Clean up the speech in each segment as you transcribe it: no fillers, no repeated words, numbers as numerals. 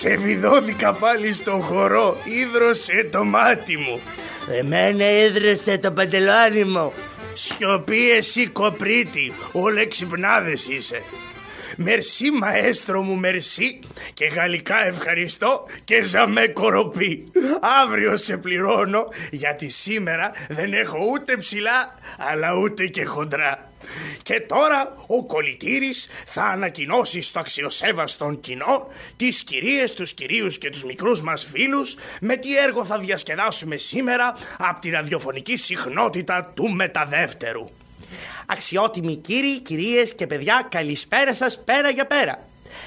Ξεβιδώθηκα πάλι στο χορό. Ίδρωσε το μάτι μου. Εμένα ίδρωσε το παντελόνι μου. Σιωπή εσύ κοπρίτη. Όλα ξυπνάδες είσαι. Μερσή μαέστρο μου, μερσή. Και γαλλικά ευχαριστώ και ζαμέ κοροπή. Αύριο σε πληρώνω, γιατί σήμερα δεν έχω ούτε ψηλά αλλά ούτε και χοντρά. Και τώρα ο κολλητήρης θα ανακοινώσει στο αξιοσέβαστον κοινό τις κυρίες, τους κυρίους και τους μικρούς μας φίλους με τι έργο θα διασκεδάσουμε σήμερα από τη ραδιοφωνική συχνότητα του Μεταδεύτερου. Αξιότιμοι κύριοι, κυρίες και παιδιά, καλησπέρα σας πέρα για πέρα.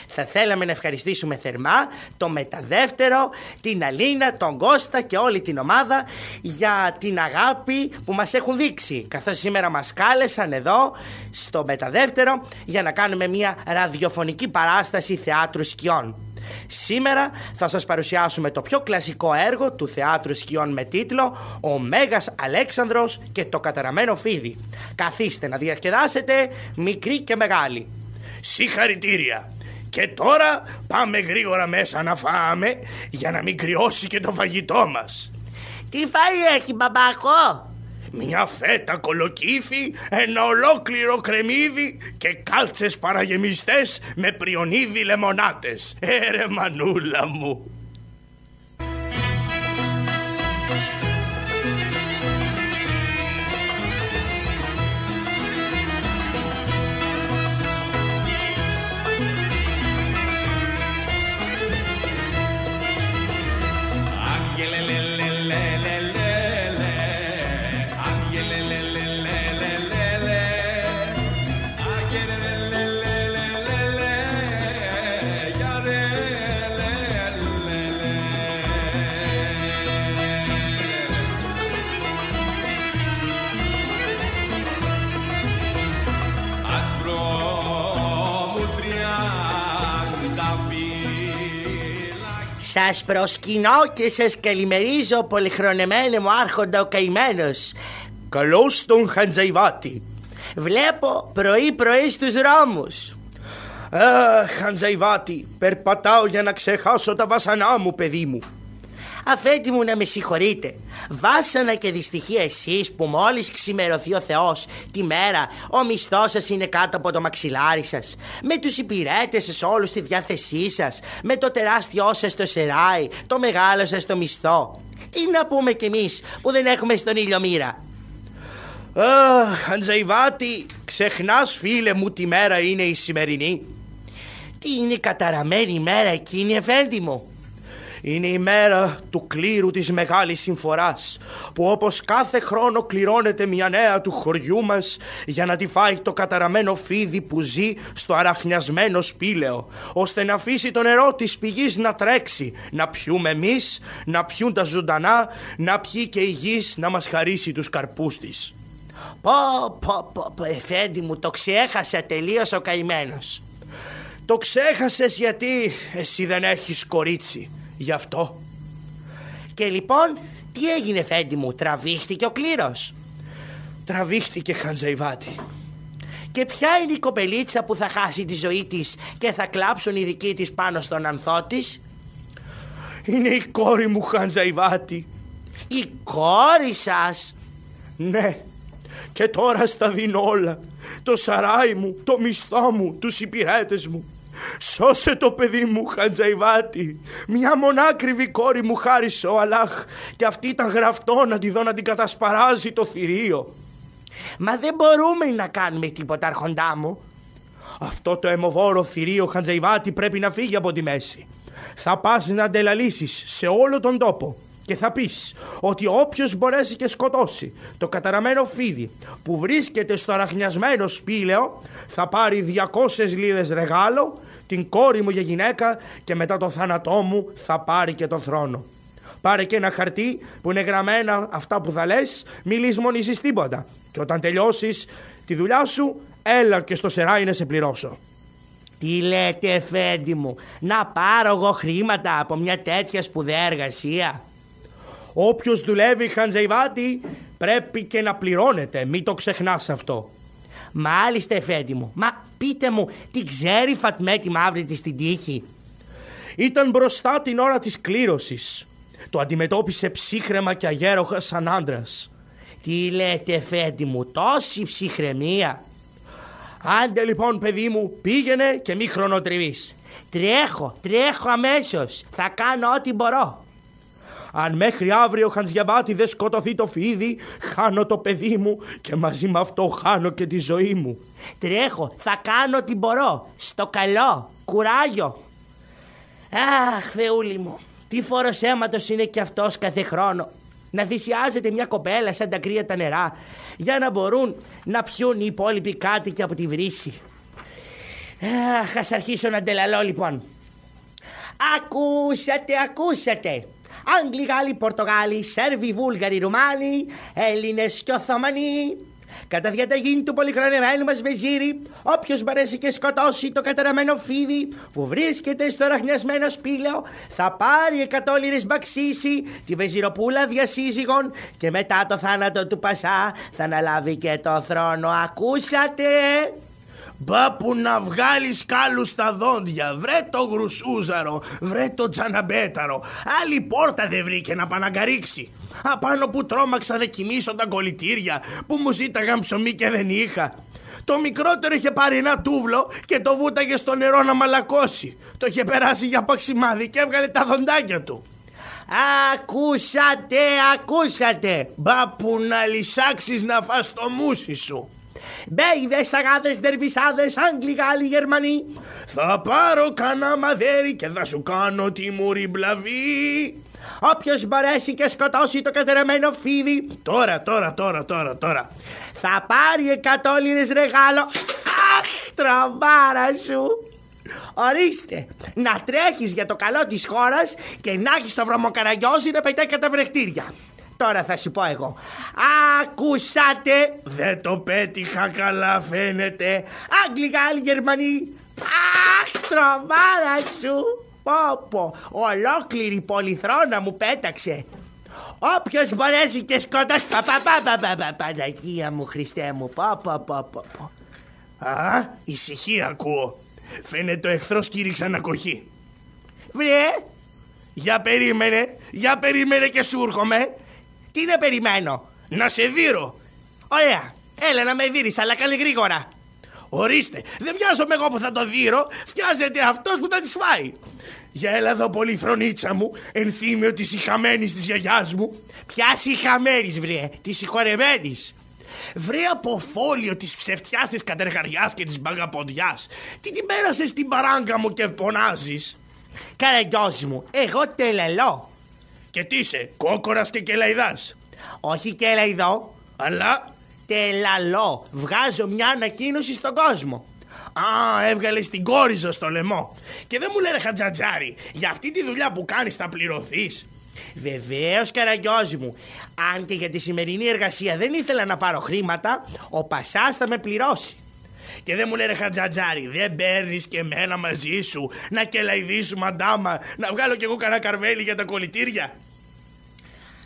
Θα θέλαμε να ευχαριστήσουμε θερμά το Μεταδεύτερο, την Αλίνα, τον Κώστα και όλη την ομάδα για την αγάπη που μας έχουν δείξει, καθώς σήμερα μας κάλεσαν εδώ στο Μεταδεύτερο για να κάνουμε μια ραδιοφωνική παράσταση θεάτρου σκιών. Σήμερα θα σας παρουσιάσουμε το πιο κλασικό έργο του θεάτρου σκιών με τίτλο «Ο Μέγας Αλέξανδρος και το καταραμένο φίδι». Καθίστε να διασκεδάσετε, μικροί και μεγάλοι. Συγχαρητήρια. Και τώρα πάμε γρήγορα μέσα να φάμε, για να μην κρυώσει και το φαγητό μας. Τι φαΐ έχει, μπαμπάκο? Μια φέτα κολοκύθι, ένα ολόκληρο κρεμμύδι και κάλτσες παραγεμιστές με πριονίδι λεμονάτες. Ρε μανούλα μου. Σας προσκυνώ και σας καλημερίζω, πολυχρονεμένε μου άρχοντα ο καημένος. Καλώς τον Χαντζαϊβάτη. Βλέπω πρωί-πρωί στους δρόμους. Χαντζαϊβάτη, περπατάω για να ξεχάσω τα βάσανά μου, παιδί μου. Αφέντη μου, να με συγχωρείτε. Βάσανα και δυστυχία εσείς που μόλις ξημερωθεί ο Θεός τη μέρα ο μισθός σας είναι κάτω από το μαξιλάρι σας, με τους υπηρέτες σας όλους στη διάθεσή σας, με το τεράστιό σας το σεράι, το μεγάλο σας το μισθό. Τι να πούμε κι εμείς που δεν έχουμε στον ήλιο μοίρα? Χαντζαϊβάτη, ξεχνάς φίλε μου τη μέρα είναι η σημερινή? Τι είναι η καταραμένη ημέρα εκείνη, εφέντη μου? Είναι η μέρα του κλήρου της Μεγάλης Συμφοράς, που όπως κάθε χρόνο κληρώνεται μια νέα του χωριού μας για να τη φάει το καταραμένο φίδι που ζει στο αραχνιασμένο σπήλαιο, ώστε να αφήσει το νερό της πηγής να τρέξει, να πιούμε εμείς, να πιούν τα ζωντανά, να πιει και η γης να μας χαρίσει τους καρπούς της. Πω, εφέντη μου, το ξέχασα τελείως ο καημένος. Το ξέχασες γιατί εσύ δεν έχεις κορίτσι. Γι' αυτό. Και λοιπόν, τι έγινε, εφέντη μου, τραβήχτηκε ο κλήρος? Τραβήχτηκε, Χαντζαϊβάτη. Και ποια είναι η κοπελίτσα που θα χάσει τη ζωή της και θα κλάψουν οι δικοί της πάνω στον ανθό της? Είναι η κόρη μου, Χαντζαϊβάτη. Η κόρη σας? Ναι. Και τώρα στα δίνω όλα. Το σαράι μου, το μισθό μου, τους υπηρέτες μου. Σώσε το παιδί μου, Χαντζαϊβάτη. Μια μονάκριβη κόρη μου χάρισε ο Αλλάχ, και αυτή ήταν γραφτό να τη δω να την κατασπαράζει το θηρίο. Μα δεν μπορούμε να κάνουμε τίποτα, αρχοντά μου. Αυτό το αιμοβόρο θηρίο, Χαντζαϊβάτη, πρέπει να φύγει από τη μέση. Θα πας να αντελαλήσεις σε όλο τον τόπο και θα πεις ότι όποιος μπορέσει και σκοτώσει το καταραμένο φίδι που βρίσκεται στο αραχνιασμένο σπήλαιο θα πάρει 200 λίρες ρεγάλο, την κόρη μου για γυναίκα, και μετά το θάνατό μου θα πάρει και τον θρόνο. Πάρε και ένα χαρτί που είναι γραμμένα αυτά που θα λες, μη λησμονήσεις τίποτα, και όταν τελειώσεις τη δουλειά σου έλα και στο σεράι να σε πληρώσω. Τι λέτε, εφέντη μου, να πάρω εγώ χρήματα από μια τέτοια σπουδαία εργασία? Όποιος δουλεύει, Χαντζαϊβάτη, πρέπει και να πληρώνεται, μην το ξεχνάς αυτό. Μάλιστα, εφέντη μου. Μα πείτε μου, τι ξέρει η Φατμέ τη μαύρη της την τύχη? Ήταν μπροστά την ώρα της κλήρωσης. Το αντιμετώπισε ψύχραιμα και αγέροχα σαν άντρας. Τι λέτε, Φέντη μου, τόση ψυχραιμία? Άντε λοιπόν, παιδί μου, πήγαινε και μη χρονοτριβείς. Τρέχω αμέσως. Θα κάνω ό,τι μπορώ. Αν μέχρι αύριο Χαντζιαβάτη δεν σκοτωθεί το φίδι, χάνω το παιδί μου και μαζί με αυτό χάνω και τη ζωή μου. Τρέχω, θα κάνω ό,τι μπορώ. Στο καλό, κουράγιο. Αχ, Θεούλη μου, τι φόρος αίματος είναι κι αυτός κάθε χρόνο. Να θυσιάζεται μια κοπέλα σαν τα κρύα τα νερά, για να μπορούν να πιούν οι υπόλοιποι κάτοικοι από τη βρύση. Αχ, ας αρχίσω να ντελαλώ λοιπόν. Ακούσατε. Άγγλοι, Γάλλοι, Πορτογάλοι, Σέρβοι, Βούλγαροι, Ρουμάνοι, Έλληνες και Οθωμανοί. Κατά διαταγή του πολυχρονεμένου μας βεζίρι, όποιος μπορέσει και σκοτώσει το καταραμένο φίδι που βρίσκεται στο ραχνιασμένο σπήλαιο, θα πάρει 100 λίρες μπαξίσι, τη βεζιροπούλα διασύζυγον, και μετά το θάνατο του Πασά θα αναλάβει και το θρόνο. Ακούσατε? Μπα που να βγάλεις κάλους στα δόντια. Βρε το γρουσούζαρο, βρε το τζαναμπέταρο. Άλλη πόρτα δεν βρήκε να παναγκαρίξει. Απάνω που τρόμαξα να κοιμήσω τα κολλητήρια, που μου ζήταγαν ψωμί και δεν είχα. Το μικρότερο είχε πάρει ένα τούβλο και το βούταγε στο νερό να μαλακώσει. Το είχε περάσει για παξιμάδι και έβγαλε τα δοντάκια του. Ακούσατε. Μπα που να λυσάξεις να φας το μούσι σου. Μπέιδες, αγάδες, δερβισάδες, Άγγλοι, Γάλλοι, Γερμανοί. Θα πάρω κανένα μαδέρι και θα σου κάνω τη μουριμπλαβή. Όποιος μπορέσει και σκοτώσει το κατεραμένο φίδι, Τώρα θα πάρει 100 λίρες ρεγάλο. Αχ, τρομάρα σου. Ορίστε, να τρέχεις για το καλό της χώρας και να έχεις το βρωμοκαραγιόζι να πετάει κατά βρεχτήρια. Τώρα θα σου πω εγώ. Ακούσατε? Δεν το πέτυχα καλά φαίνεται. Άγγλοι, Γάλλοι, Γερμανοί. Αχ, τρομάρα σου. Πω, ολόκληρη πολυθρόνα μου πέταξε. Όποιος μπορέσει και σκοτώσει. Παναγία μου, Χριστέ μου. Πω. Α, ησυχία ακούω. Φαίνεται ο εχθρός κήρυξε ανακοχή. Βρε, Για περίμενε και σου έρχομαι. τι να περιμένω? Να σε δείρω. Ωραία, έλα να με δείρεις, αλλά καλή γρήγορα. Ορίστε, δεν βιάζομαι εγώ που θα το δείρω, βιάζεται αυτός που θα τις φάει. Για έλα εδώ πολυθρονίτσα μου, ενθύμιο της σιχαμένης της γιαγιάς μου. Ποια σιχαμένης, βρε, της συγχωρεμένης? Βρε από φόλιο της ψευτιάς, της κατεργαριάς και της μπαγαποντιάς. Τι την πέρασες στην παράγκα μου και πονάζεις? Καραγκιόζη μου, εγώ τελελώ. Και τι είσαι, κόκορας και κελαϊδάς? Όχι κελαϊδό, Αλλά... τελαλώ. Βγάζω μια ανακοίνωση στον κόσμο. Α, έβγαλες την κόριζο στο λαιμό. Και δεν μου λένε Χατζατζάρη, για αυτή τη δουλειά που κάνεις θα πληρωθείς? Βεβαίως, Καραγκιόζη μου. Αν και για τη σημερινή εργασία δεν ήθελα να πάρω χρήματα, ο Πασάς θα με πληρώσει. Και δεν μου λένε Χατζατζάρη, δεν παίρνεις και εμένα μαζί σου να κελαϊδίσουμε αντάμα, να βγάλω κι εγώ κανένα καρβέλι για τα κολλητήρια?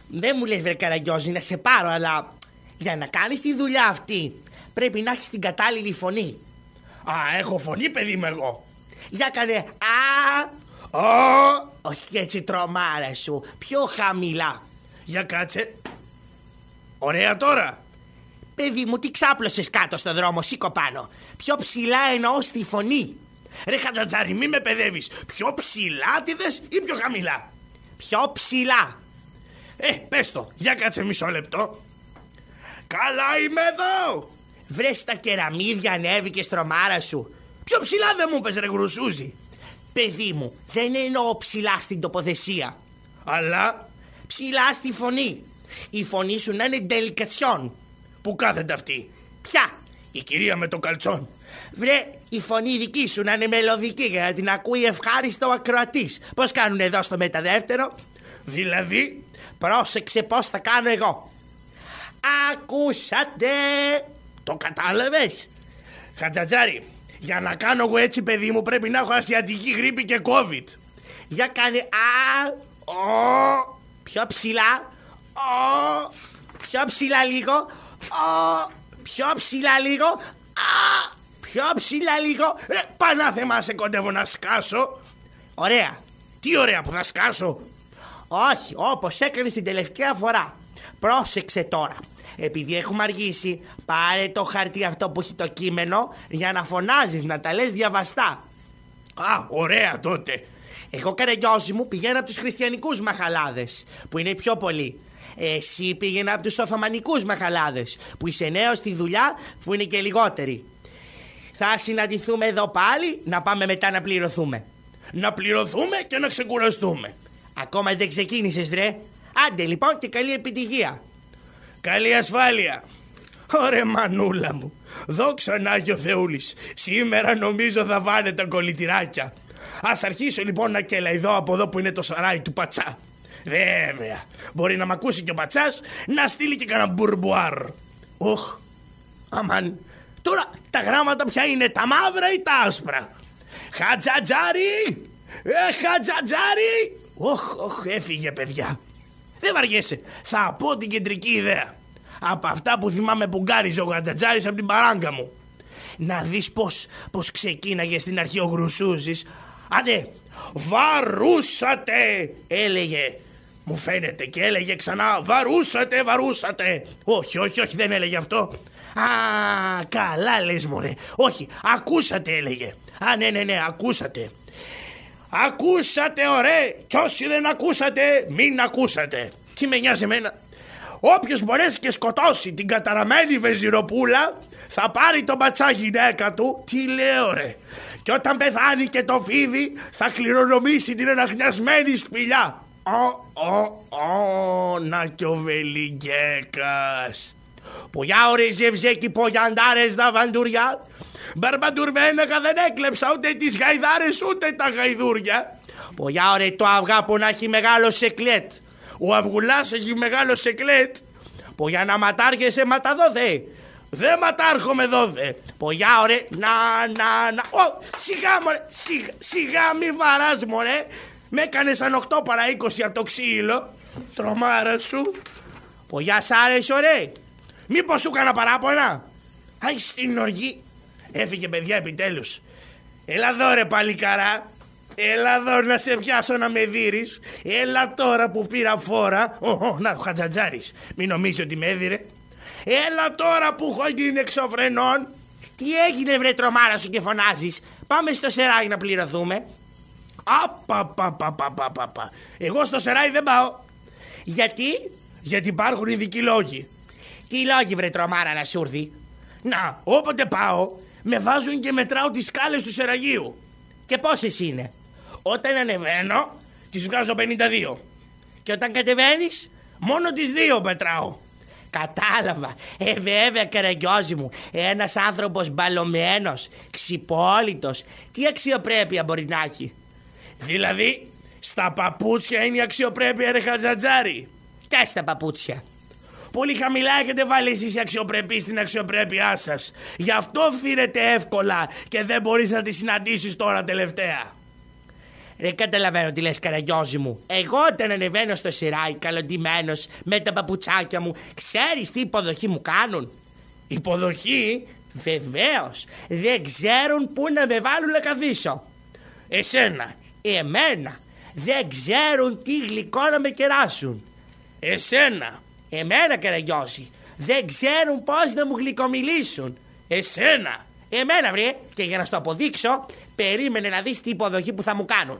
Δεν μου λες, βρε Καραγκιόζη, να σε πάρω, αλλά για να κάνεις τη δουλειά αυτή πρέπει να έχεις την κατάλληλη φωνή. Α, έχω φωνή, παιδί μου, εγώ. Για κάνε όχι έτσι, τρομάρα σου, πιο χαμηλά. Για κάτσε. Ωραία τώρα. Παιδί μου, τι ξάπλωσες κάτω στο δρόμο, σήκω πάνω. Πιο ψηλά εννοώ στη φωνή. Ρε Χατζατζάρη, μη με παιδεύεις. Πιο ψηλά τη δες ή πιο χαμηλά? Πιο ψηλά. Πες το, για κάτσε μισό λεπτό. Καλά είμαι εδώ. Βρες τα κεραμίδια, ανέβηκες, τρομάρα σου. Πιο ψηλά δεν μου πες, ρε γρουσούζι. Παιδί μου, δεν εννοώ ψηλά στην τοποθεσία, αλλά ψηλά στη φωνή. Η φωνή σου να είναι ντελικατσιόν. Πού κάθεται αυτή? Ποια? Η κυρία με το καλτσόν. Βρε, η φωνή δική σου να είναι μελωδική για να την ακούει ευχάριστο ο ακροατής. Πώς κάνουν εδώ στο μεταδεύτερο? Δηλαδή? Πρόσεξε πώς θα κάνω εγώ. Ακούσατε? Το κατάλαβες? Χατζατζάρη, για να κάνω εγώ έτσι, παιδί μου, πρέπει να έχω ασιατική γρίπη και COVID. Για κάνε πιο ψηλά. Πιο ψηλά λίγο. Πιο ψηλά λίγο. Πιο ψηλά λίγο. Ρε, πανάθεμα σε κοντεύω να σκάσω. Ωραία. Τι ωραία που θα σκάσω. Όχι, όπως έκανες την τελευταία φορά. Πρόσεξε τώρα. Επειδή έχουμε αργήσει, πάρε το χαρτί αυτό που έχει το κείμενο για να φωνάζεις, να τα λες διαβαστά. Α, ωραία τότε. Εγώ, Καραγκιόζη μου, πηγαίνω από τους χριστιανικούς μαχαλάδες, που είναι πιο πολλοί. Εσύ πήγαινα από τους Οθωμανικούς μαχαλάδες, που είσαι νέος στη δουλειά, που είναι και λιγότεροι. Θα συναντηθούμε εδώ πάλι, να πάμε μετά να πληρωθούμε. Να πληρωθούμε και να ξεκουραστούμε. Ακόμα δεν ξεκίνησες, ρε. Άντε λοιπόν και καλή επιτυχία. Καλή ασφάλεια. Ωραία μανούλα μου. Δόξα να Άγιο Θεούλης. Σήμερα νομίζω θα βάνε τα κολλητηράκια. Ας αρχίσω λοιπόν να κελαϊδώ από εδώ που είναι το σαράι του Πατσά. Βέβαια, μπορεί να μ' ακούσει και ο Πατσάς να στείλει και κανένα μπουρμπουάρ. Οχ, αμάν. Τώρα τα γράμματα ποια είναι, τα μαύρα ή τα άσπρα? Χατζατζάρι! Χατζατζάρι! Οχ, έφυγε παιδιά. Δεν βαριέσαι, θα πω την κεντρική ιδέα. Από αυτά που θυμάμαι που γκάριζε ο Χατζατζάρης από την παράγκα μου. Να δεις πως ξεκίναγε στην αρχή ο Γρουσούζης. Ναι, βαρούσατε έλεγε. Μου φαίνεται, και έλεγε ξανά βαρούσατε. Όχι, δεν έλεγε αυτό. Α, καλά λες μωρέ. Όχι, ακούσατε έλεγε. Α, ναι, ακούσατε. Ακούσατε, ωραία. Κι όσοι δεν ακούσατε, μην ακούσατε. Τι με νοιάζει εμένα? Όποιος μπορέσει και σκοτώσει την καταραμένη Βεζιροπούλα θα πάρει τον Πατσά γυναίκα του. Τι λέω ρε? Και όταν πεθάνει και το φίδι θα κληρονομήσει την αναχνιασμένη σπηλιά. Να κι ο Βελιγκέκας. Πογιά ωραία ζευζέκι πογιαντάρες τα βαντουριά. Μπαρμπαντουρβένακα δεν έκλεψα ούτε τις γαϊδάρες ούτε τα γαϊδούρια. Πογιά ωραία το αυγά που να έχει μεγάλο σεκλέτ. Ο αυγουλάς έχει μεγάλο σεκλέτ. Πογιά να ματάρχεσαι ματαδόθε. Δεν ματάρχομαι δόθε. Πογιά ωραία να. Σιγά μωρέ, σιγά μη βαράς μωρέ. Με έκανες σαν 8 παρά 20 από το ξύλο. Τρομάρα σου. Πογιά σ' άρεσε ωραία. Μήπως σου έκανα παράπονα? Αϊ στην οργή. Έφυγε παιδιά επιτέλους. Έλα εδώ ρε παλικαρά. Έλα εδώ να σε πιάσω να με δείρεις. Έλα τώρα που πήρα φόρα. Να ο Χατζατζάρης. Μην νομίζει ότι με έδιρε. Έλα τώρα που έχω γίνει εξωφρενών. Τι έγινε βρε τρομάρα σου και φωνάζεις? Πάμε στο σεράι να πληρωθούμε. Απαπαπαπαπαπαπα. Εγώ στο σεράι δεν πάω. Γιατί? Γιατί υπάρχουν ειδικοί λόγοι. Τι λόγοι βρε τρομάρα να σου έρθει? Να, όποτε πάω με βάζουν και μετράω τις σκάλες του σεραγείου. Και πόσες είναι? Όταν ανεβαίνω τις βγάζω 52. Και όταν κατεβαίνεις? Μόνο τις 2 μετράω. Κατάλαβα. Βέβαια Καραγκιόζη μου, ένας άνθρωπος μπαλωμένος, ξυπόλυτος, τι αξιοπρέπεια μπορεί να έχει? Δηλαδή στα παπούτσια είναι η αξιοπρέπεια ρε Χατζατζάρη? Και στα παπούτσια. Πολύ χαμηλά έχετε βάλει εσείς οι αξιοπρεπείς στην αξιοπρέπειά σας. Γι' αυτό φθήρετε εύκολα και δεν μπορείς να τη συναντήσεις τώρα τελευταία. Δεν καταλαβαίνω τι λες Καραγκιόζη μου. Εγώ όταν ανεβαίνω στο σιράι καλοντημένος με τα παπουτσάκια μου, ξέρεις τι υποδοχή μου κάνουν? Υποδοχή? Βεβαίως. Δεν ξέρουν πού να με βάλουν να καθίσω. Εσένα? Εμένα. Δεν ξέρουν τι γλυκό να με κεράσουν. Εσένα? Εμένα Καραγκιόζη. Δεν ξέρουν πώς να μου γλυκομιλήσουν. Εσένα? Εμένα βρε. Και για να σου το αποδείξω, περίμενε να δεις τι υποδοχή που θα μου κάνουν.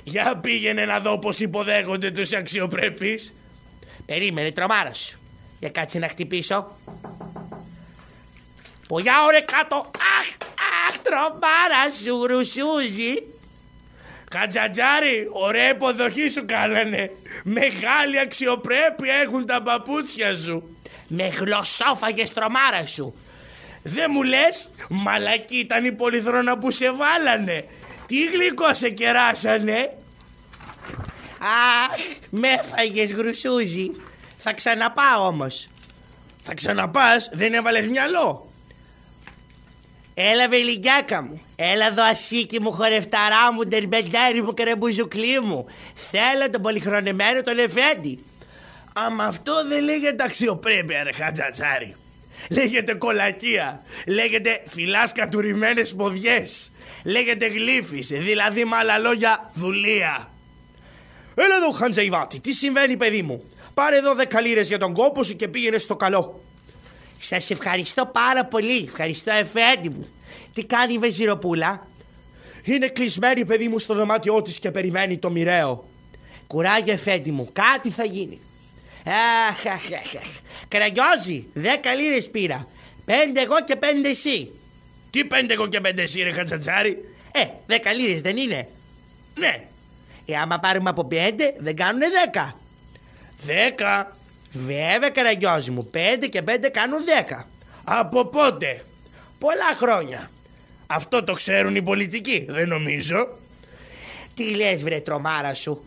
Για πήγαινε να δω πως υποδέχονται τους αξιοπρέπεις. Περίμενε τρομάρα σου. Για κάτσε να χτυπήσω. Πογιά ωραία κάτω. Αχ τρομάρα σου Γρουσούζη. Χατζατζάρη, ωραία υποδοχή σου κάνανε. Μεγάλη αξιοπρέπεια έχουν τα παπούτσια σου. Με γλωσσόφαγες τρομάρα σου. Δεν μου λες, μαλακή ήταν η πολυθρόνα που σε βάλανε. Τι γλυκό σε κεράσανε. Αχ, με έφαγες Γρουσούζη. Θα ξαναπάω όμως. Θα ξαναπάς? Δεν έβαλες μυαλό? Έλα βελιγκιάκα μου. Έλα εδώ ασίκι μου, χορευταρά μου, ντερμπεντέρι μου, καραμπουζουκλί μου. Θέλω τον πολυχρονεμένο τον Εφέντη. Αμα αυτό δεν λέγεται αξιοπρέπεια ρε Χατζατζάρη. Λέγεται κολακία. Λέγεται φυλάς κατουρημένες ποδιές. Λέγεται γλύφης, δηλαδή με άλλα λόγια δουλεία. Έλα εδώ, Χαντζαϊβάτη, τι συμβαίνει, παιδί μου? Πάρε εδώ 10 λίρες για τον κόπο σου και πήγαινε στο καλό. Σας ευχαριστώ πάρα πολύ. Ευχαριστώ, εφέντη μου. Τι κάνει η Βεζιροπούλα? Είναι κλεισμένη, παιδί μου, στο δωμάτιό της και περιμένει το μοιραίο. Κουράγιο, εφέντη μου, κάτι θα γίνει. Καραγκιόζη, 10 λίρες πήρα. 5 εγώ και 5 εσύ. Τι 5 εγώ και 5 εσύ, ρε Χατζατζάρη? 10 λίρες δεν είναι? Ναι. Άμα πάρουμε από 5 δεν κάνουνε 10. 10? Βέβαια, Καραγκιόζη μου, 5 και 5 κάνουν 10. Από πότε? Πολλά χρόνια. Αυτό το ξέρουν οι πολιτικοί, δεν νομίζω. Τι λες, βρε τρομάρα σου?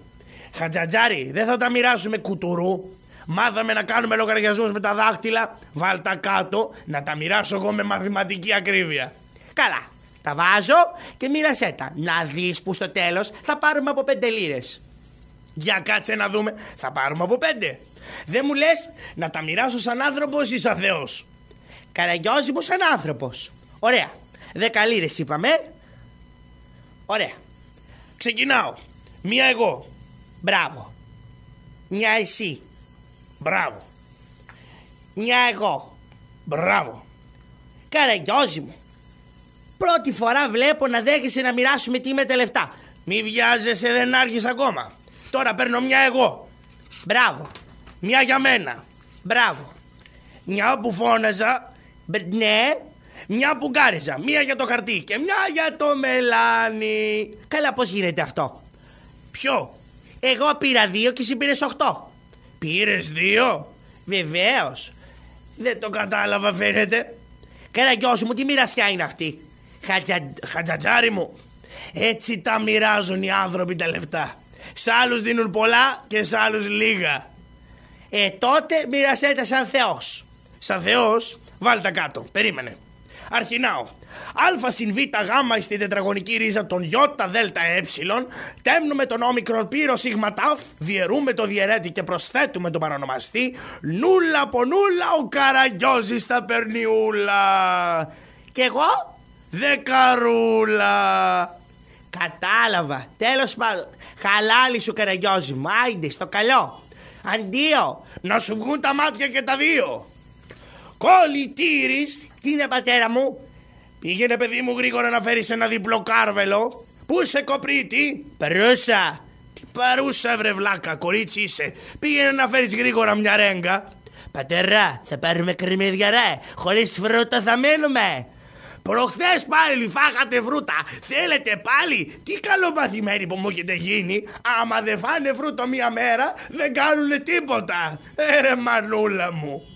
Χατζατζάρη, δεν θα τα μοιράσουμε κουτουρού? Μάθαμε να κάνουμε λογαριασμούς με τα δάχτυλα. Βάλ τα κάτω, να τα μοιράσω εγώ με μαθηματική ακρίβεια. Καλά, τα βάζω και μοίρασέ τα. Να δεις που στο τέλος θα πάρουμε από 5 λίρες. Για κάτσε να δούμε, θα πάρουμε από 5. Δεν μου λες να τα μοιράσω σαν άνθρωπος ή σαν Θεός? Καραγκιόζη μου, σαν άνθρωπος. Ωραία, 10 λίρες είπαμε. Ωραία. Ξεκινάω. Μία εγώ. Μπράβο. Μια εσύ. Μπράβο. Μια εγώ. Μπράβο. Καραγκιόζη μου, πρώτη φορά βλέπω να δέχεσαι να μοιράσουμε τι με τα λεφτά. Μη βιάζεσαι, δεν άρχισα ακόμα. Τώρα παίρνω μια εγώ. Μπράβο. Μια για μένα. Μπράβο. Μια που φώναζα. Ναι. Μια που γκάριζα. Μια για το χαρτί και μια για το μελάνι. Καλά, πώς γίνεται αυτό? Ποιο? Εγώ πήρα 2 και εσύ πήρες 8. Πήρες 2? Βεβαίως. Δεν το κατάλαβα, φαίνεται. Καραγκιόζη μου, τι μοιρασιά είναι αυτή? Χατζατζάρι μου, έτσι τα μοιράζουν οι άνθρωποι τα λεφτά. Σ' άλλους δίνουν πολλά και σ' άλλους λίγα. Τότε μοιρασέ τα σαν Θεός. Σαν Θεός? Βάλ τα κάτω, περίμενε. Αρχινάω. Α συν β γ στην τετραγωνική ρίζα των ι δ ε. Τέμνουμε τον όμικρον πύρο σίγμα ταφ. Διαιρούμε το διαιρέτη και προσθέτουμε τον παρονομαστή. Νούλα από νούλα ο Καραγκιόζης τα παίρνει ούλα. Κι εγώ? Δεκαρούλα. Κατάλαβα. Τέλος πάντων. Χαλάλη σου, Καραγκιόζη μου. Άιντε στο καλό. Αντίο. Να σου βγουν τα μάτια και τα δύο. Κολλητήρης. Τι είναι, πατέρα μου? Πήγαινε, παιδί μου, γρήγορα να φέρεις ένα διπλό κάρβελο. Πού σε κοπρίτη? Παρούσα. Τι παρούσα, βρε βλάκα, κορίτσι είσαι. Πήγαινε να φέρεις γρήγορα μια ρέγγα. Πατέρα, θα πάρουμε κρεμμύδια, ρε. Χωρίς φρούτα θα μείνουμε. Προχθές πάλι φάγατε φρούτα. Θέλετε πάλι? Τι καλομαθημένοι που μου έχετε γίνει. Άμα δεν φάνε φρούτο μία μέρα δεν κάνουνε τίποτα. Ρε μανούλα μου.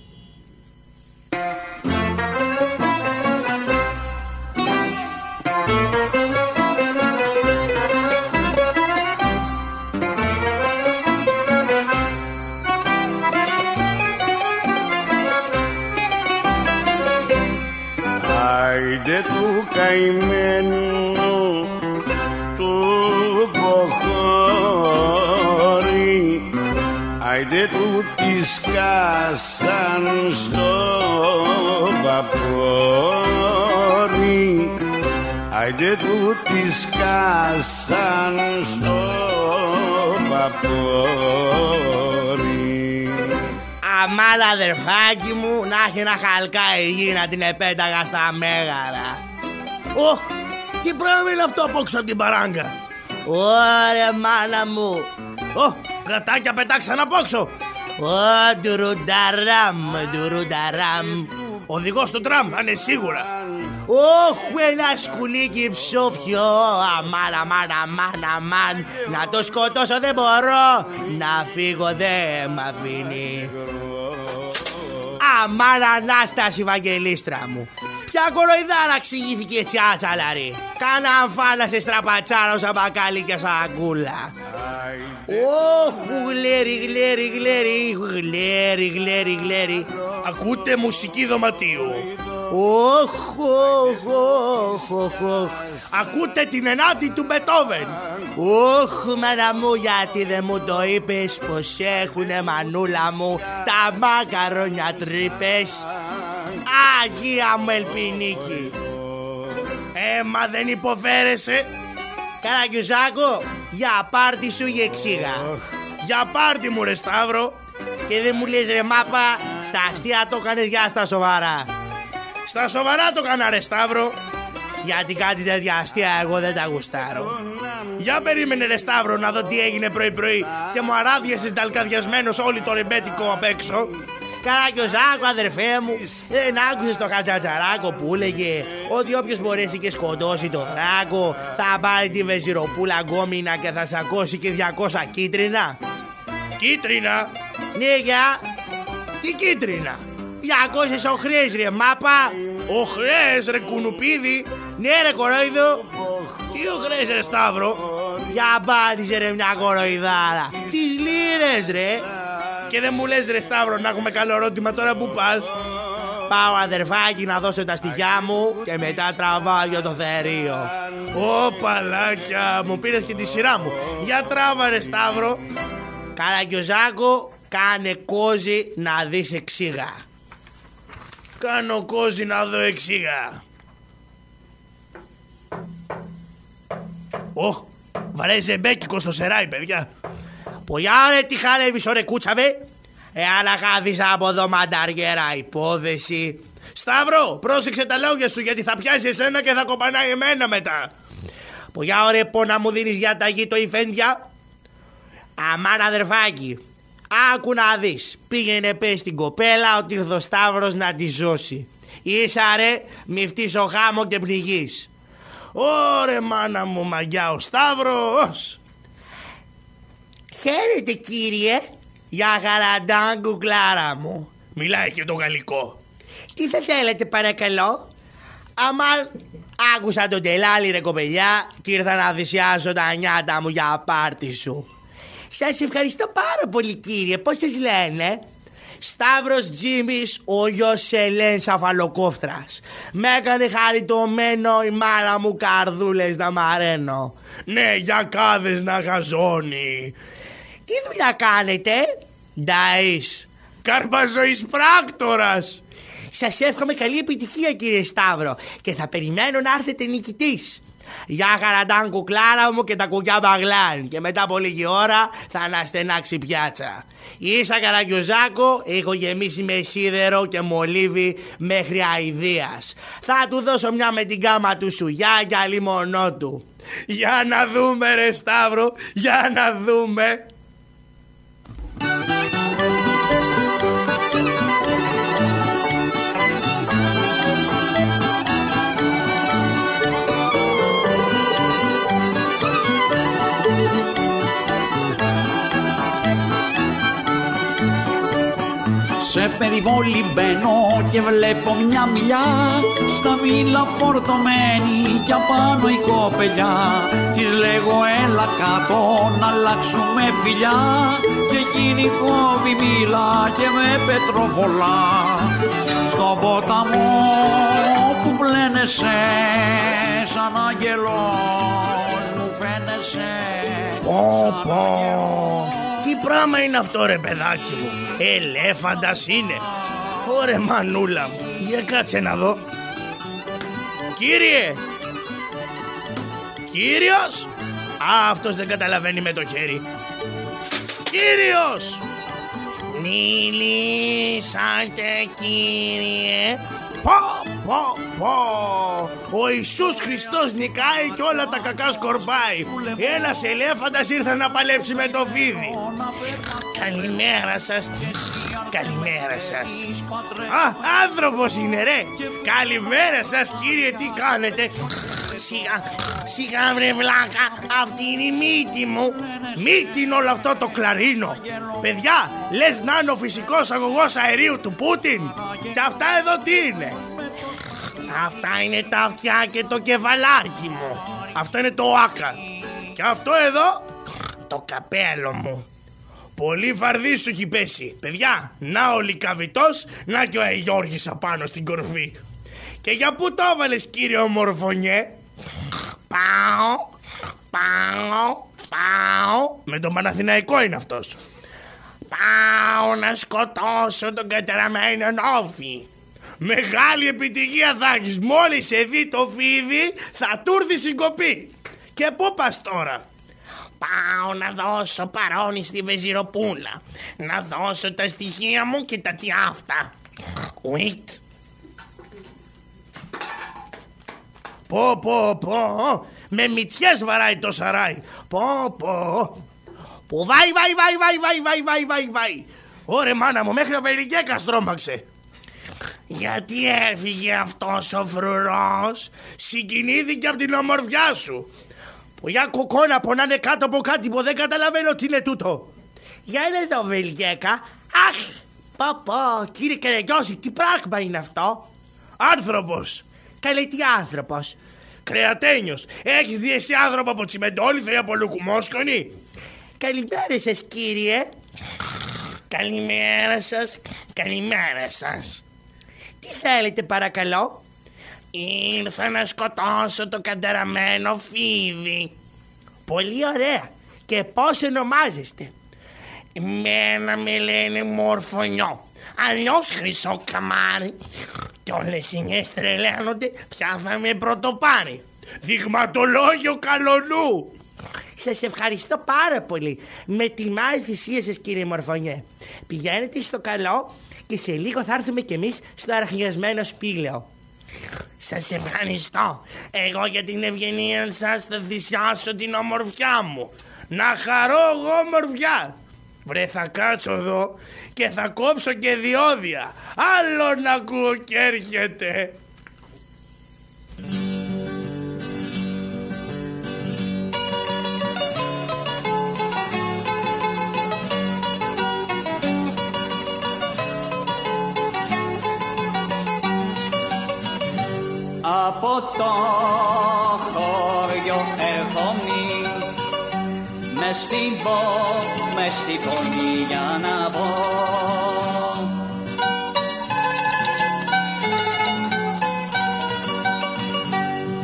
Άιντε του καημένου του προχώρη, άιντε του τη σκάσαν στο βαπόρι, άιντε του τη σκάσαν στο βαπόρι. Αμάν, αδερφάκι μου, να έχει ένα χαλκάι γη να την επέταγα στα μέγαρα. Ωχ, τι πράγμα είναι αυτό απόξω από την παράγκα? Ωραία, μάνα μου. Ωχ, γατάκια πετάξαν απόξω. Ντουρουνταραμ, ντουρουνταραμ. Οδηγός του τραμ θα είναι σίγουρα. Όχ, ένα σκουλίκι ψόφιο. Αμάν, αμάν, αμάν, αμάν. Να το σκοτώσω δεν μπορώ. Να φύγω δεν μ' αφήνει. Αμάν, Ανάσταση Βαγγελίστρα μου. Ποια κοροϊδάρα ξηγήθηκε έτσι άτσαλαρη? Κάνα αμφάνα σε στραπατσάρο σαν μπακάλι και σαν αγκούλα. Όχ, γλέρι, γλέρι, γλέρι, γλέρι, γλέρι, γλέρι. Ακούτε μουσική δωματίου. Όχ, όχ, όχ, όχ, όχ. Ακούτε την ενάτη του Μπετόβεν. Όχ, μάνα μου, γιατί δεν μου το είπες πως έχουνε, μανούλα μου, τα μακαρόνια τρύπες. Αγία μου ελπινίκη. Μα δεν υποφέρεσαι? Καραγκιουζάκο, Για πάρτι σου ή εξήγα? Για πάρτι μου ρε Σταύρο. Και δεν μου λες ρε μάπα, στα αστεία το κάνες, για στα σοβαρά? Στα σοβαρά το κάνα ρε Σταύρο. Γιατί κάτι τέτοια αστεία εγώ δεν τα γουστάρω. Για περίμενε ρε Σταύρο να δω τι έγινε πρωί-πρωί και μου αράδιασες ταλκαδιασμένος όλη το ρεμπέτικο απ' έξω. Καρακιοζάκο αδερφέ μου, δεν άκουσες το κατσατσαράκο που έλεγε ότι όποιος μπορέσει και σκοτώσει τον δράκο θα πάρει τη βεζιροπούλα γκόμινα και θα σακώσει και 200 κίτρινα? Κίτρινα? Ναι, για Τι κίτρινα? 200 οχρές ρε μάπα. Οχρές ρε κουνουπίδι. Ναι ρε κορόιδο. Τι οχρές ρε Σταύρο? Για πάρεις ρε μια κοροϊδάρα. Τις λίρες ρε. Και δεν μου λες ρε Σταύρο να έχουμε καλό ερώτημα τώρα που πας? Πάω αδερφάκι να δώσω τα στοιχιά μου και μετά τραβάω για το θερίο. Ω παλάκια, μου πήρες και τη σειρά μου. Για τράβα ρε Σταύρο. Καρακιοζάκο, κάνε κόζι να δεις εξήγα. Κάνω κόζι να δω εξήγα. Ωχ, βαρέζε μπέκικο στο σεράι παιδιά. Πογιά ρε τι χαλεύεις ωραία κούτσαβε. Αλλά χάθεις από εδώ μανταριέρα υπόθεση. Σταύρο, πρόσεξε τα λόγια σου γιατί θα πιάσει εσένα και θα κοπανάει εμένα μετά. Πογιά ωραία πω να μου δίνεις για ταγή το υφέντια. Αμάν αδερφάκι, άκου να δεις. Πήγαινε πες στην κοπέλα ότι ήρθε ο Σταύρος να τη ζώσει. Ίσα ρε μη φτύσω χάμο και πνιγείς. Ωρε μάνα μου μαγιά ο Σταύρος. Χαίρετε κύριε. Για χαραντάν κουκλάρα μου. Μιλάει και το γαλλικό. Τι θα θέλετε παρακαλώ? Αμάν άκουσα τον τελάλι ρε κοπελιά και ήρθα να θυσιάσω τα νιάτα μου για πάρτι σου. Σας ευχαριστώ πάρα πολύ κύριε. Πώς σας λένε? Σταύρος Τζίμις, ο γιος Ελέν Σαφαλοκόφτρας. Με έκανε χαριτωμένο η μάνα μου καρδούλες να μαραίνω. Ναι, για κάδες να γαζώνει. Τι δουλειά κάνετε? Νταΐς. Καρπαζοής πράκτορας. Σας εύχομαι καλή επιτυχία κύριε Σταύρο και θα περιμένω να έρθετε νικητής. Για χαραντάν κουκλάρα μου και τα κουκιά μπαγλάν. Και μετά από λίγη ώρα θα αναστενάξει πιάτσα. Ίσα Καρακιοζάκο, έχω γεμίσει με σίδερο και μολύβι μέχρι αηδίας. Θα του δώσω μια με την κάμα του σουγιά και αλίμονό του. Για να δούμε ρε Σταύρο, για να δούμε. Σε περιβόλι μπαίνω και βλέπω μια μιλιά στα μήλα φορτωμένη κι απάνω η κοπελιά. Της λέγω έλα κάτω να αλλάξουμε φιλιά και εκείνη κόβει μήλα και με πετροβολά. Στον ποταμό που πλένεσαι σαν άγγελος μου φαίνεσαι. Τι πράγμα είναι αυτό ρε παιδάκι μου? Ελέφαντας είναι. Ωρε μανούλα μου, για κάτσε να δω. Κύριε! Κύριος! Α, αυτός δεν καταλαβαίνει με το χέρι. Κύριος! Μιλήσατε κύριε. Ο Ιησούς Χριστός νικάει και όλα τα κακά σκορπάει. Ένας ελέφαντας ήρθε να παλέψει με το φίδι. Καλημέρα σας. Καλημέρα σας. Α, άνθρωπος είναι ρε. Καλημέρα σας κύριε, τι κάνετε? Σιγά βρε βλάκα, αυτή είναι η μύτη μου. Μύτη είναι όλο αυτό το κλαρίνο. Παιδιά, λες να είναι ο φυσικός αγωγός αερίου του Πούτιν? Και αυτά εδώ τι είναι? Αυτά είναι τα αυτιά και το κεφαλάκι μου. Αυτό είναι το άκα. Και αυτό εδώ? Το καπέλο μου. Πολύ φαρδί σου έχει πέσει. Παιδιά, να ο Λυκαβητός, να και ο Αγιώργης απάνω στην κορφή. Και για πού το έβαλες κύριε ομορφωνιέ? Πάω. Με τον Παναθηναϊκό είναι αυτός. Πάω να σκοτώσω τον καταραμένο όφη. Μεγάλη επιτυχία θα έχεις. Μόλις σε δει το φίδι θα του έρθει συγκοπή. Και πού πας τώρα? Πάω να δώσω παρόνι στη Βεζιροπούλα. Να δώσω τα στοιχεία μου και τα τι αυτά. Ουίτ. Πω. Με μυτιές βαράει το σαράι. Πω. Που βάει. Ωρε μάνα μου, μέχρι ο Βελιγέκας τρόμαξε. Γιατί έφυγε αυτός ο φρουρός? Συγκινήθηκε από την ομορφιά σου. Που για κοκόνα πονάνε κάτω από κάτι που δεν καταλαβαίνω τι είναι τούτο. Για είναι εδώ Βελιγέκα. Αχ, πω, κύριε Κερεγιώση, τι πράγμα είναι αυτό? Άνθρωπος. Καλέ, τι άνθρωπος? Κρεατένιος. Έχεις δει εσύ άνθρωπο από Τσιμεντόλιθο ή από Λουκουμόσκονη? Καλημέρα σας κύριε. Καλημέρα σας. Τι θέλετε παρακαλώ? Ήρθα να σκοτώσω το καταραμένο φίδι. Πολύ ωραία. Και πώς ονομάζεστε? Μένα με λένε Μορφωνιό, αλλιώς Χρυσό Καμάρι. Κι όλες οι νιές τρελαίνονται ποια θα με πρωτοπάρει. Δειγματολόγιο καλονού. Σας ευχαριστώ πάρα πολύ. Με τιμά η θυσία σας κύριε Μορφωνιέ. Πηγαίνετε στο καλό και σε λίγο θα έρθουμε κι εμείς στο αρχιασμένο σπήλαιο. Σας ευχαριστώ. Εγώ για την ευγενία σας θα θυσιάσω την ομορφιά μου. Να χαρώ εγώ ομορφιά. Βρε, θα κάτσω εδώ και θα κόψω και διόδια. Άλλο να ακούω και έρχεται. Από το χωριό έχω μείνει, μες στην πόλη για να μπω.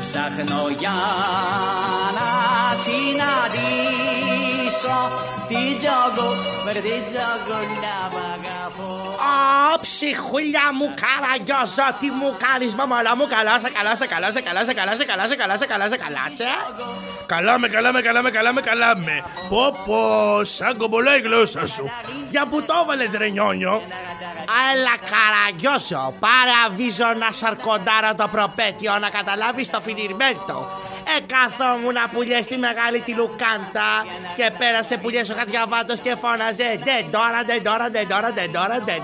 Ψάχνω για να συναντήσω την τζόγο, την τζόγο να αγαπώ. Ψυχούλια μου Καραγκιόζο, τι μου κάνεις μαμαλά μου? Καλά σε. Καλάμε. Πω, σαν κομπολά η γλώσσα σου. Για που το έβαλες ρε νιόνιο? Αλλά Καραγκιόζο, παραβίζω να σαρκοντάρω το προπέτειο, να καταλάβεις το φινιρμέντο. Καθόμουν να πουλιές στη μεγάλη τη Λουκάντα και πέρασε πουλιές ο Χατζιαβάτος και φώναζε δεν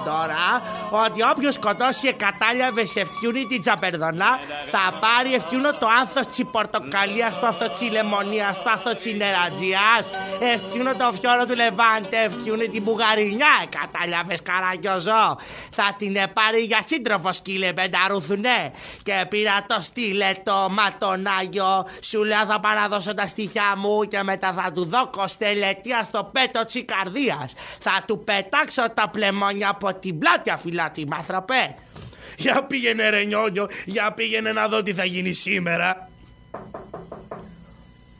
τώρα ότι όποιος σκοτώσει εκατάλιαβες ευτιούνι την Τζαπερδονά θα πάρει ευτιούνο το άνθος τσι πορτοκαλίας, το άνθος τσι λεμονίας, το άνθος τσι νερατζιάς, ευτιούνο το φιόρο του Λεβάντε, ευτιούνι την Μπουγαρινιά. Εκατάλιαβες Καραγκιόζο? Θα την πάρει για σύντροφο σκύλε πενταρούθουνε. Και πήρα το στίλετο ματονάγιο. Σου λέω θα πάω να δώσω τα στοιχιά μου και μετά θα του δω κοστελετία στο πέτο τσι καρδίας. Θα του πετάξω τα πλεμόνια από την πλάτη αφιλάτη μάθροπε. Για πήγαινε ρε νιόνιο, για πήγαινε να δω τι θα γίνει σήμερα.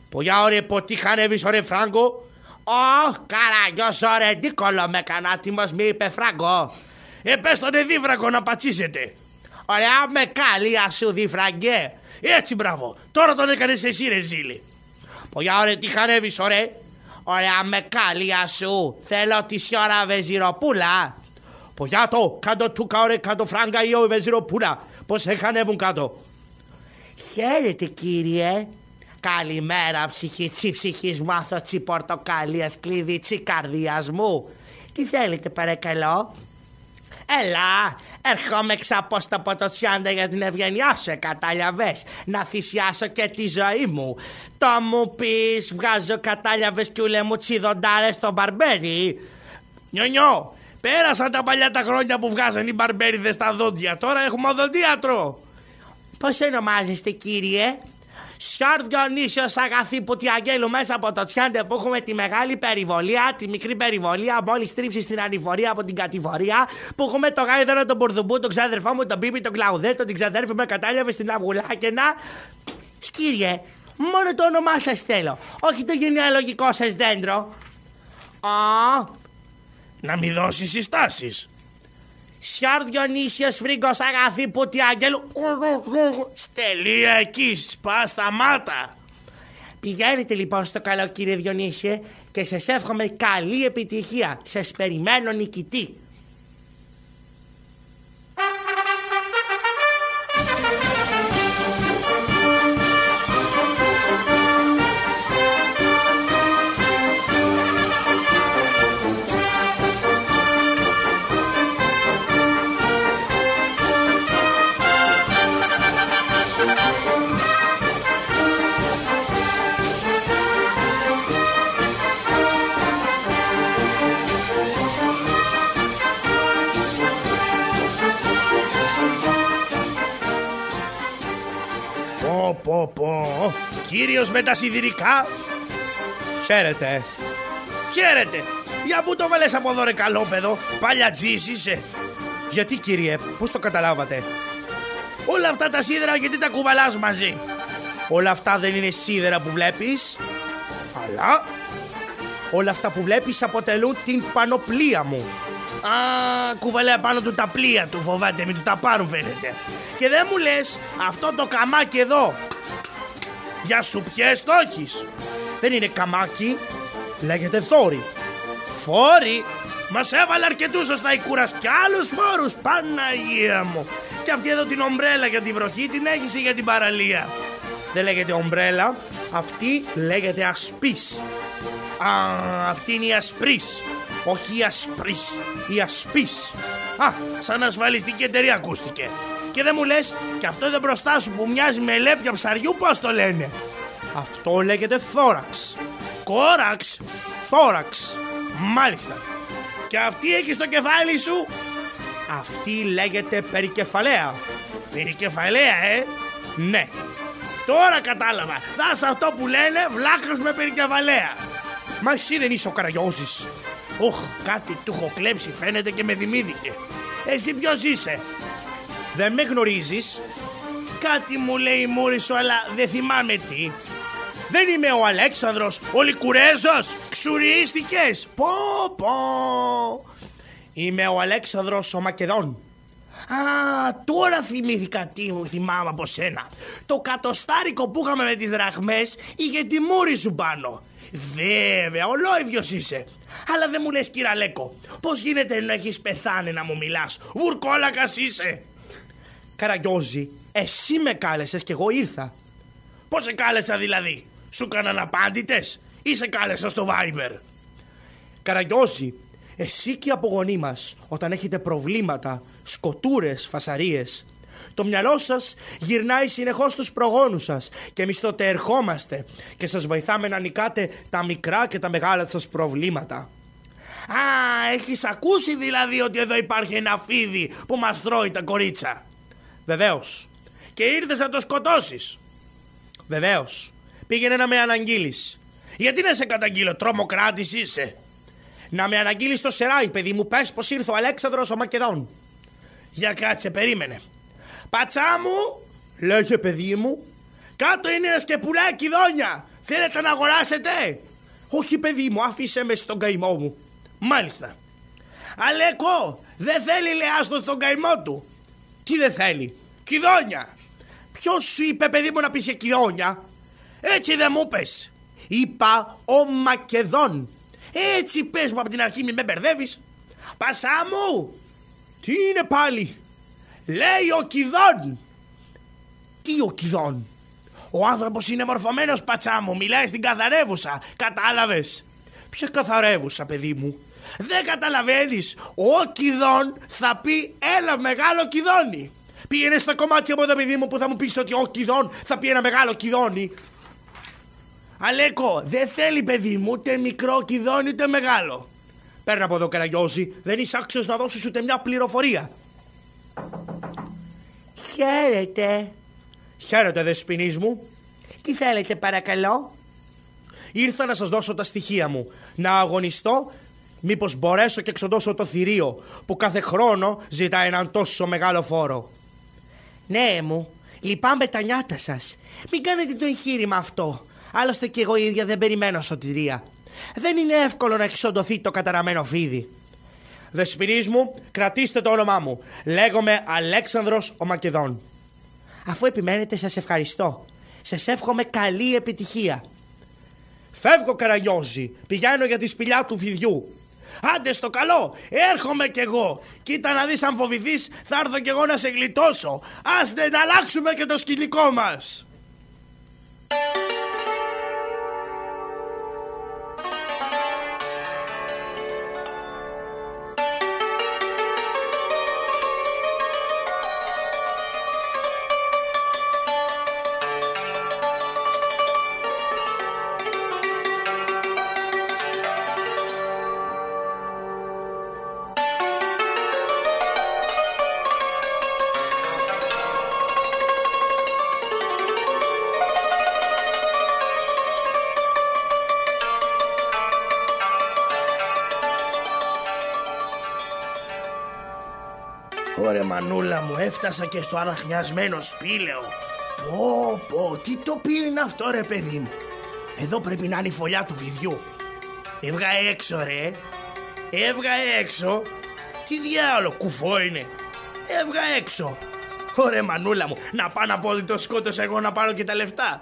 Που για ωρε ποτί χανεύεις ωρε Φράγκο? Καραγκιός ωρε ντίκολο με κανάτιμος μη είπε Φράγκο. Πες τον εδίβραγκο να πατσίσετε. Ωραία με καλία σου διφραγκέ. Έτσι μπράβο, τώρα τον έκανες εσύ ρε ζήλι. Πω για ωρε τι χανεύεις ωρε? Ωραία με καλία σου, θέλω τη σιώρα Βεζιροπούλα. Πω για το, κάτω τούκα ωρε κάτω φράγκα ή ο Βεζιροπούλα. Πως χανεύουν κάτω? Χαίρετε κύριε. Καλημέρα ψυχή τσι ψυχής μου, άθο τσι πορτοκαλίας, κλειδί τσι καρδίας μου. Τι θέλετε παρακαλώ? Έλα, έρχομαι εξαπόστα από το Τσιάντα για την ευγενιά σου, κατάλαβες. Να θυσιάσω και τη ζωή μου. Το μου πεις, βγάζω κατάλαβες κιούλε μου τσιδοντάρες στο μπαρμπέρι. Νιονιό, πέρασαν τα παλιά τα χρόνια που βγάζαν οι μπαρμπέριδες στα δόντια. Τώρα έχουμε οδοντίατρο. Πώς ονομάζεστε κύριε? Σιόρ Διονύσιος αγαθή που τη αγγέλου μέσα από το Τσιάντε που έχουμε τη μεγάλη περιβολία, τη μικρή περιβολία, μόλις τρίψει στην ανηφορία από την κατηφορία, που έχουμε το γάιδωρο, τον Μπουρδουμπού, τον ξαδερφό μου, τον Πίπη, τον Κλαουδέτο, την ξαδέρφη μου κατάλαβε στην Αυγουλάκαινα. Κύριε, μόνο το όνομά σας θέλω, όχι το γενεαλογικό σας δέντρο. Να μη δώσεις συστάσεις. Σιόρ Διονύσιος Φρίγκος αγαθή που τη αγγέλου. Στελεία εκεί, σπά σταμάτα. Πηγαίνετε λοιπόν στο καλό, κύριε Διονύσιε, και σας εύχομαι καλή επιτυχία. Σας περιμένω νικητή. Πω, κύριος με τα σιδηρικά. Χαίρετε. Χαίρετε. Για πού το βάλες από εδώ ρε καλόπεδο? Παλιατζής είσαι. Γιατί κύριε, πώς το καταλάβατε? Όλα αυτά τα σίδερα γιατί τα κουβαλάς μαζί? Όλα αυτά δεν είναι σίδερα που βλέπεις? Αλλά όλα αυτά που βλέπεις αποτελούν την πανοπλία μου. Α, κουβαλάει πάνω του τα πλοία του, φοβάται μην του τα πάρουν φαίνεται. Και δεν μου λες αυτό το καμάκι εδώ για σουπιές το έχεις? Δεν είναι καμάκι, λέγεται θόρυ. Φόροι? Μας έβαλε αρκετούς ως τα Ικούρας και άλλους φόρους, Παναγία μου. Και αυτή εδώ την ομπρέλα για τη βροχή την έχεις ή για την παραλία? Δεν λέγεται ομπρέλα, αυτή λέγεται ασπής. Α, αυτή είναι η ασπρής, όχι η ασπρής, η ασπής. Α, σαν ασφαλιστική εταιρεία ακούστηκε. Και δεν μου λες και αυτό εδώ μπροστά σου που μοιάζει με λέπια ψαριού, πώς το λένε? Αυτό λέγεται θώραξ. Κόραξ? Θώραξ. Μάλιστα. Και αυτή έχει στο κεφάλι σου? Αυτή λέγεται περικεφαλαία. Περικεφαλαία, Ναι. Τώρα κατάλαβα. Θα είσαι αυτό που λένε βλάκας με περικεφαλαία. Μα εσύ δεν είσαι ο Καραγιώζης? Οχ, κάτι του έχω κλέψει φαίνεται και με δημήθηκε. Εσύ ποιος είσαι? Δεν με γνωρίζεις? Κάτι μου λέει η μούρη σου αλλά δεν θυμάμαι τι. Δεν είμαι ο Αλέξανδρος, ο Λικουρέζος? Ξουριίστηκες? Πω. Είμαι ο Αλέξανδρος ο Μακεδόν. Α, τώρα θυμήθηκα τι μου θυμάμαι από σένα. Το κατοστάρικο που είχαμε με τις δραχμές είχε τη μούρη σου πάνω. Βέβαια, ολόιδιος είσαι. Αλλά δεν μου λες κυραλέκο, πώς γίνεται να έχεις πεθάνει να μου μιλάς? Βουρκόλακας είσαι. Καραγιώζη, εσύ με κάλεσες και εγώ ήρθα. Πώς σε κάλεσα δηλαδή? Σου έκαναν απάντητες ή σε κάλεσα στο Viber? Καραγιώζη, εσύ και οι απογονοί μας όταν έχετε προβλήματα, σκοτούρες, φασαρίες, το μυαλό σας γυρνάει συνεχώς στους προγόνους σας και εμείς τότε ερχόμαστε και σας βοηθάμε να νικάτε τα μικρά και τα μεγάλα σας προβλήματα. Α, έχεις ακούσει δηλαδή ότι εδώ υπάρχει ένα φίδι που μας τρώει τα κορίτσα? Βεβαίως. Και ήρθες να το σκοτώσεις? Βεβαίως. Πήγαινε να με αναγγείλεις. Γιατί να σε καταγγείλω, τρομοκράτης είσαι? Να με αναγγείλεις στο Σεράι, παιδί μου, πες πως ήρθε ο Αλέξανδρος ο Μακεδόν. Για κάτσε, περίμενε. Πατσά μου, λέγε παιδί μου. Κάτω είναι ένα σκεπουλάκι δόνια. Θέλετε να αγοράσετε? Όχι παιδί μου, άφησε με στον καημό μου. Μάλιστα. Αλέκο, δεν θέλει λεάστο στον καημό του? Τι δεν θέλει? Κιδόνια. Ποιος σου είπε παιδί μου να πεις για κιδόνια? Έτσι δεν μου πες. Είπα ο Μακεδόν. Έτσι πες μου από την αρχή, μην με μπερδεύεις. Πασά μου. Τι είναι πάλι? Λέει ο Κιδόν. Τι ο Κιδόν? Ο άνθρωπος είναι μορφωμένος, πατσά μου, μιλάει στην καθαρεύουσα, κατάλαβες? Ποια καθαρεύουσα παιδί μου? Δεν καταλαβαίνεις? Ο Κιδόν θα πει έλα μεγάλο κιδόνι. Πήγαινε στα κομμάτια μου εδώ παιδί μου που θα μου πεις ότι ο Κιδόν θα πει ένα μεγάλο κιδόνι. Αλέκο, δεν θέλει παιδί μου ούτε μικρό κιδόνι ούτε μεγάλο. Παίρνω από εδώ Καραγιώζη, δεν είσαι άξιος να δώσεις ούτε μια πληροφορία. Χαίρετε. Χαίρετε δεσποινής μου. Τι θέλετε παρακαλώ? Ήρθα να σας δώσω τα στοιχεία μου, να αγωνιστώ μήπως μπορέσω και εξοντώσω το θηρίο που κάθε χρόνο ζητάει έναν τόσο μεγάλο φόρο. Ναι μου, λυπάμαι τα νιάτα σας. Μην κάνετε το εγχείρημα αυτό. Άλλωστε και εγώ ίδια δεν περιμένω σωτηρία. Δεν είναι εύκολο να εξοντωθεί το καταραμένο φίδι. Δεσποινής μου, κρατήστε το όνομά μου. Λέγομαι Αλέξανδρος ο Μακεδόν. Αφού επιμένετε σας ευχαριστώ. Σας εύχομαι καλή επιτυχία. Φεύγω, Καραγιόζη. Πηγαίνω για τη σπηλιά του φιδιού. Άντε στο καλό, έρχομαι κι εγώ. Κοίτα να δεις, αν φοβηθείς θα έρθω κι εγώ να σε γλιτώσω. Άστε να αλλάξουμε και το σκηνικό μας. Ωρε μανούλα μου, έφτασα και στο αραχνιασμένο σπήλαιο. Πω, τι τοπίο είναι αυτό ρε παιδί μου. Εδώ πρέπει να είναι η φωλιά του φιδιού. Έβγα έξω ρε. Έβγα έξω. Τι διάολο, κουφό είναι. Έβγα έξω. Ωρε μανούλα μου, να πάω να πω ότι το σκότωσα εγώ να πάρω και τα λεφτά.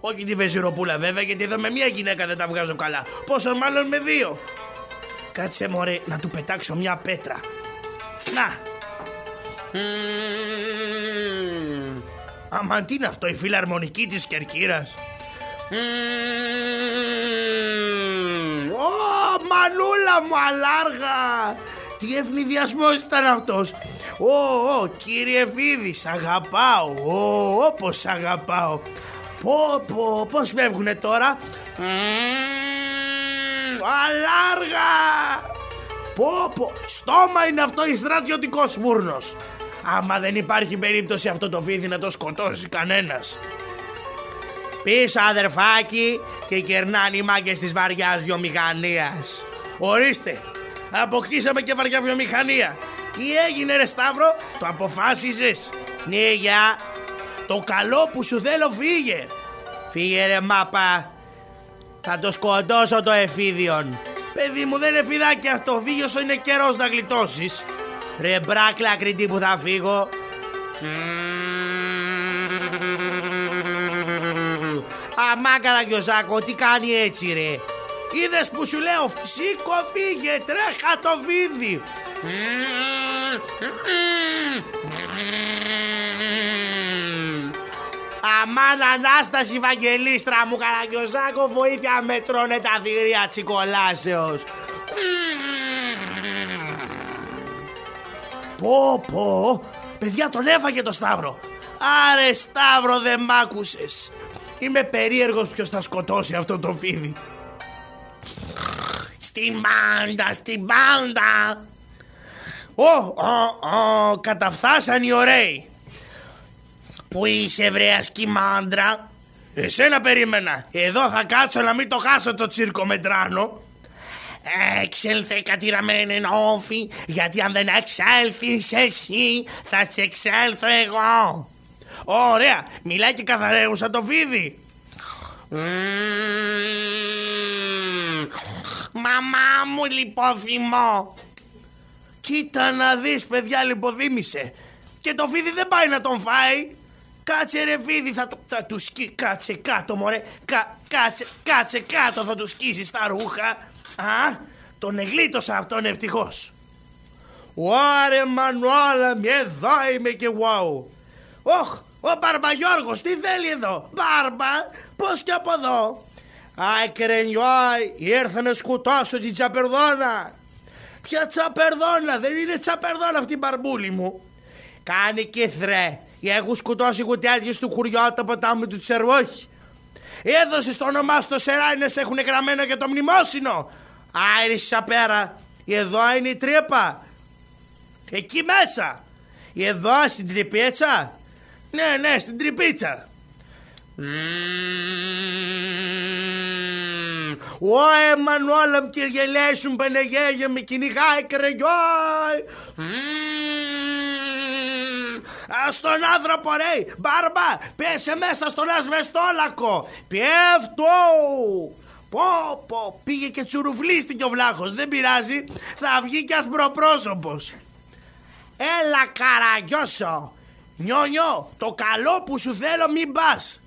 Όχι τη βεζιροπούλα βέβαια, γιατί εδώ με μία γυναίκα δεν τα βγάζω καλά. Πόσο μάλλον με δύο. Κάτσε μωρέ να του πετάξω μια πέτρα. Να. Αμάν, τι είναι αυτό, η φιλαρμονική της Κερκύρας. Ω, μανούλα μου, αλάργα. Τι ευνηδιασμός ήταν αυτός. Ω, κύριε Φίδη, σ' αγαπάω. Ω, όπως σ' αγαπάω. Πω, πώς φεύγουνε τώρα. Αλάργα. Πω, στόμα είναι αυτό ή στρατιωτικός φούρνος. Άμα δεν υπάρχει περίπτωση αυτό το φίδι να το σκοτώσει κανένας. Πίσω αδερφάκι και κερνάνε οι μάγκες της βαριάς βιομηχανίας. Ορίστε, αποκτήσαμε και βαριά βιομηχανία. Τι έγινε ρε Σταύρο, το αποφάσισες? Ναι, για. Το καλό που σου θέλω φύγε. Φύγε ρε μάπα. Θα το σκοτώσω το εφίδιον. Παιδί μου, δεν είναι φιδάκι αυτό, φύγε όσο είναι καιρός να γλιτώσεις. Ρε μπράκλα κριτή που θα φύγω. Αμά Καραγιοζάκο, τι κάνει έτσι ρε? Είδες που σου λέω, σήκω φύγε, τρέχα το φίδι. Αμάν Ανάσταση Βαγγελίστρα μου, Καραγιοζάκο, βοήθεια με τρώνε τα θηρία τσικολάσεως. Πω, παιδιά, τον έφαγε το Σταύρο. Άρε Σταύρο, δεν μ' άκουσες. Είμαι περίεργος ποιος θα σκοτώσει αυτό το φίδι. Στην μπάντα. Καταφθάσαν οι ωραίοι. Πού είσαι βρε ασκημάντρα? Εσένα περίμενα. Εδώ θα κάτσω να μην το χάσω το τσίρκο Μετράνο. Έξελθε κατηραμένε όφη, γιατί αν δεν εξέλθεις εσύ θα σε εξέλθω εγώ. Ωραία, μιλάει και καθαρέουσα το φίδι. Μαμά μου λιποθυμώ. Κοίτα να δεις παιδιά, λιποθύμησε. Και το φίδι δεν πάει να τον φάει. Κάτσε ρε φίδι, θα του σκίσει. Κάτσε κάτω μωρέ. Κάτσε κάτω, θα του σκίσεις τα ρούχα. Τον εγλίτωσα αυτόν ευτυχώς. Ωρε Μανουάλα, εδώ είμαι και wow. Ο Μπαρμπαγιώργος, τι θέλει εδώ? Μπάρμπα, πώς και από εδώ? Άι κρενιόι, ήρθα να σκουτώσω την τσαπερδόνα. Ποια τσαπερδόνα? Δεν είναι τσαπερδόνα αυτή η μπαρμπούλη μου. Κάνει κύθρε, έχουν σκουτώσει κουτιάτιες του κουριώτα το ποτάμι του Τσερβόχη. Έδωσες το όνομά στο σεράι να σε έχουν γραμμένο για το μνημόσυνο. Άιρισα πέρα. Εδώ είναι η τρύπα. Εκεί μέσα. Εδώ στην τρυπίτσα. Ναι, στην τρυπίτσα. Ωε Μανουάλα μου κυριελέσουν Παναγέγια, με κυνηγάει κρεγιόι. Ας τον άνθρωπο ρε, Μπάρμπα, πέσε μέσα στον ασβεστόλακο. Πέφτω. Πω, πήγε και τσουρουφλίστηκε ο βλάχος. Δεν πειράζει, θα βγει κι ασπροπρόσωπος. Έλα Καραγιώσο. Νιόνιο, το καλό που σου θέλω μην πας.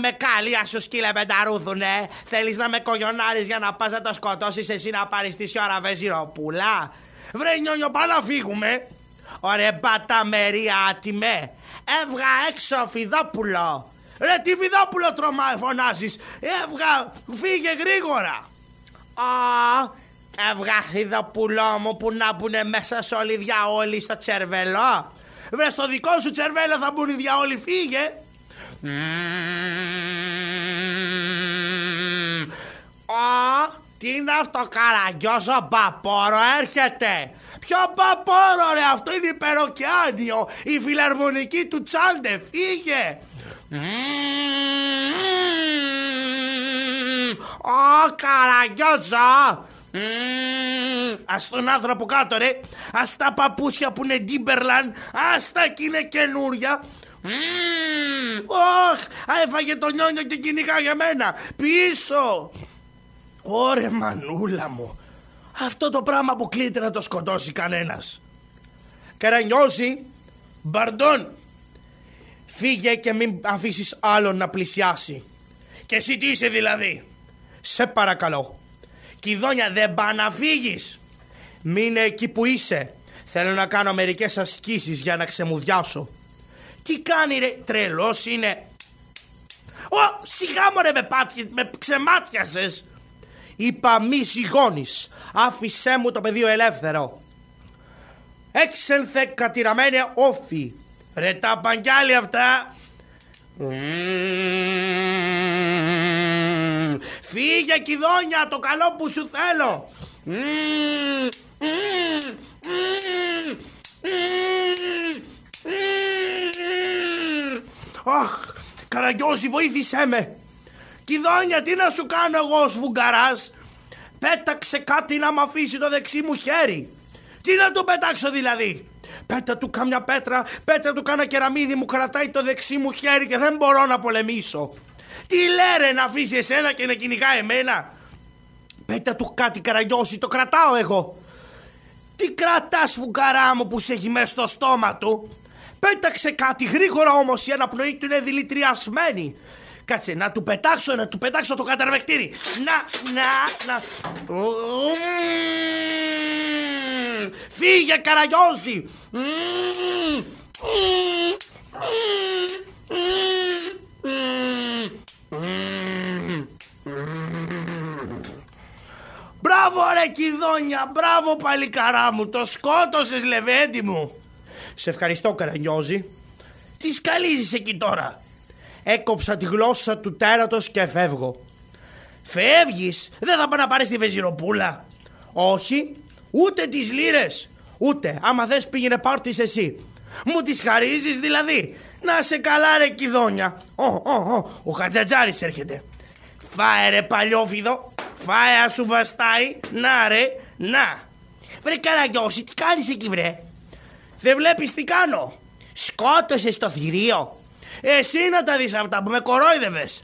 Με καλή σου σκύλε πενταρούθουνε. Θέλεις να με κογιονάρεις για να πας να το σκοτώσεις εσύ να πάρεις τη σιώρα βεζιροπούλα? Βρε νιόνιο, πάμε να φύγουμε. Ωραία παταμερία άτιμε. Έβγα έξω Φιδόπουλο. Ρε τι Φιδόπουλο φωνάζεις? Έβγα, φύγε γρήγορα. Έβγα Φιδόπουλό μου που να μπουνε μέσα σε όλοι οι διαόλοι στο τσερβελό. Βρε στο δικό σου τσερβέλο θα μπουν οι διαόλοι, φύγε. Τι είναι αυτό, Καραγκιόζο Παπόρο έρχεται? Ποιο Παπόρο ρε, αυτό είναι υπεροκεάνιο, η φιλαρμονική του Τσάντε, φύγε. Καραγκιόζο, ας τον άνθρωπο κάτω ρε, ας τα παπούσια που είναι Ντίμπερλαν, ας τα κι είναι καινούρια. Έφαγε το νιόνιο και κυνηγά για μένα. Πίσω. Ωρε μανούλα μου, αυτό το πράγμα αποκλείεται να το σκοτώσει κανένας. Καρανιώζη, Μπαρντών, φύγε και μην αφήσεις άλλον να πλησιάσει. Και εσύ τι είσαι δηλαδή? Σε παρακαλώ, Κιδόνια, δεν πά να φύγεις. Μείνε εκεί που είσαι. Θέλω να κάνω μερικές ασκήσεις για να ξεμουδιάσω. Τι κάνει ρε, τρελός είναι? Σιγά μωρέ, με ξεμάτιασες. Είπα μη ζυγώνεις. Άφησέ μου το πεδίο ελεύθερο. Έξελθε κατηραμένε όφη. Ρε τα παγκιάλια αυτά. Φύγε Κιδόνια, το καλό που σου θέλω. Αχ, Καραγκιόζη, βοήθησέ με. Κιδόνια, τι να σου κάνω εγώ ως βουγκαράς? Πέταξε κάτι να μ' αφήσει το δεξί μου χέρι. Τι να του πετάξω δηλαδή? Πέτα του κάμια πέτρα, πέτα του κάνα κεραμίδι, μου κρατάει το δεξί μου χέρι και δεν μπορώ να πολεμήσω. Τι λέρε, να αφήσει εσένα και να κυνηγά εμένα? Πέτα του κάτι, Καραγκιόζη, το κρατάω εγώ. Τι κρατάς, φουγκαρά μου, που σε έχει μέσα στο στόμα του? Πέταξε κάτι γρήγορα, όμως η αναπνοή του είναι δηλητριασμένη. Κάτσε, να του πετάξω το καταρβεκτήρι. Να. Φύγε, Καραγκιόζη. Μπράβο ρε Κιδόνια, μπράβο παλικαρά μου, το σκότωσες λεβέντη μου. Σε ευχαριστώ, Καραγκιόζη. Τι σκαλίζεις εκεί τώρα? Έκοψα τη γλώσσα του τέρατος και φεύγω. Φεύγεις? Δεν θα πάω να πάρεις τη βεζιροπούλα? Όχι, ούτε τις λίρες. Ούτε, άμα θες πήγαινε πάρ' εσύ. Μου τις χαρίζεις δηλαδή? Να σε καλά ρε Κιδόνια. Ο Χατζατζάρης έρχεται. Φάε ρε παλιόφιδο, φάε ας σου βαστάει. Να ρε, να. Βρε Καραγκιόζη, τι κάνεις εκεί βρε? Δεν βλέπεις τι κάνω? Σκότωσες το θηρίο. Εσύ να τα δεις αυτά που με κορόιδευες.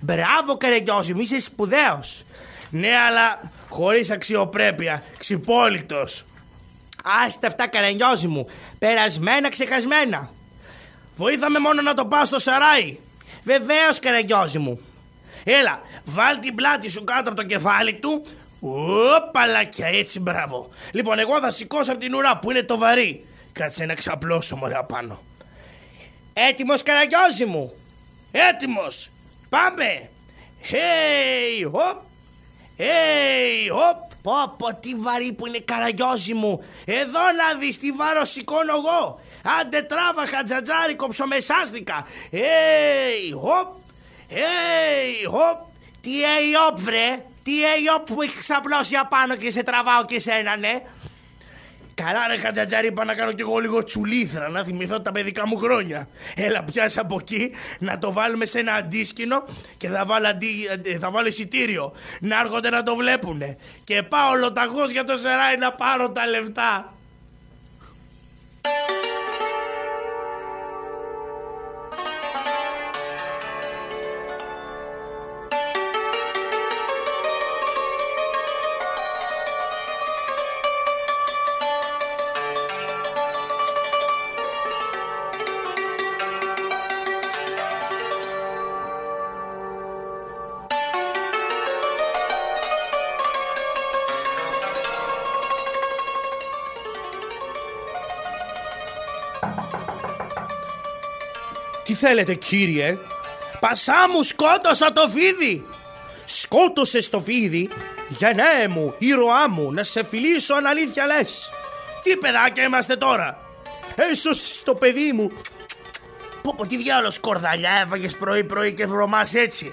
Μπράβο Καραγκιόζη μου, είσαι σπουδαίος. Ναι, αλλά χωρίς αξιοπρέπεια, ξυπόλυτος. Άστε αυτά Καραγκιόζη μου, περασμένα ξεχασμένα. Βοήθαμε μόνο να το πάω στο σαράι. Βεβαίως Καραγκιόζη μου. Έλα, βάλ την πλάτη σου κάτω από το κεφάλι του. Παλάκια, έτσι μπράβο. Λοιπόν, εγώ θα σηκώσω από την ουρά που είναι το βαρύ. Κάτσε να ξαπλώσω μωρέ απάνω. Έτοιμος Καραγκιόζη μου? Έτοιμος. Πάμε. Hey, hop. Hey, hop. Πω, τι βαρύ που είναι Καραγκιόζη μου. Εδώ να δεις τι βάρος σηκώνω εγώ. Άντε τράβα Χατζατζάρη, κοψομεσάστηκα. Hey, hop. Hey, hop. Τι hey, hop βρε? Τι hey, hop που έχει ξαπλώσει απάνω και σε τραβάω και σένα, ναι? Καλά ρε Χατζατζάρη, είπα να κάνω κι εγώ λίγο τσουλήθρα, να θυμηθώ τα παιδικά μου χρόνια. Έλα πιάσε από εκεί, να το βάλουμε σε ένα αντίσκηνο και θα βάλω εισιτήριο. Να έρχονται να το βλέπουνε. Και πάω λοταγός για το σεράι να πάρω τα λεφτά. Τι θέλετε, κύριε? Πασά μου, σκότωσα το φίδι. Σκότωσες το φίδι? Γενναίε μου, ήρωά μου, να σε φιλήσω αν αλήθεια λες. Τι παιδάκια είμαστε τώρα? Έσωσες το παιδί μου. Πω, τι διάολο σκορδαλιά έφαγες πρωί-πρωί και βρωμάς έτσι?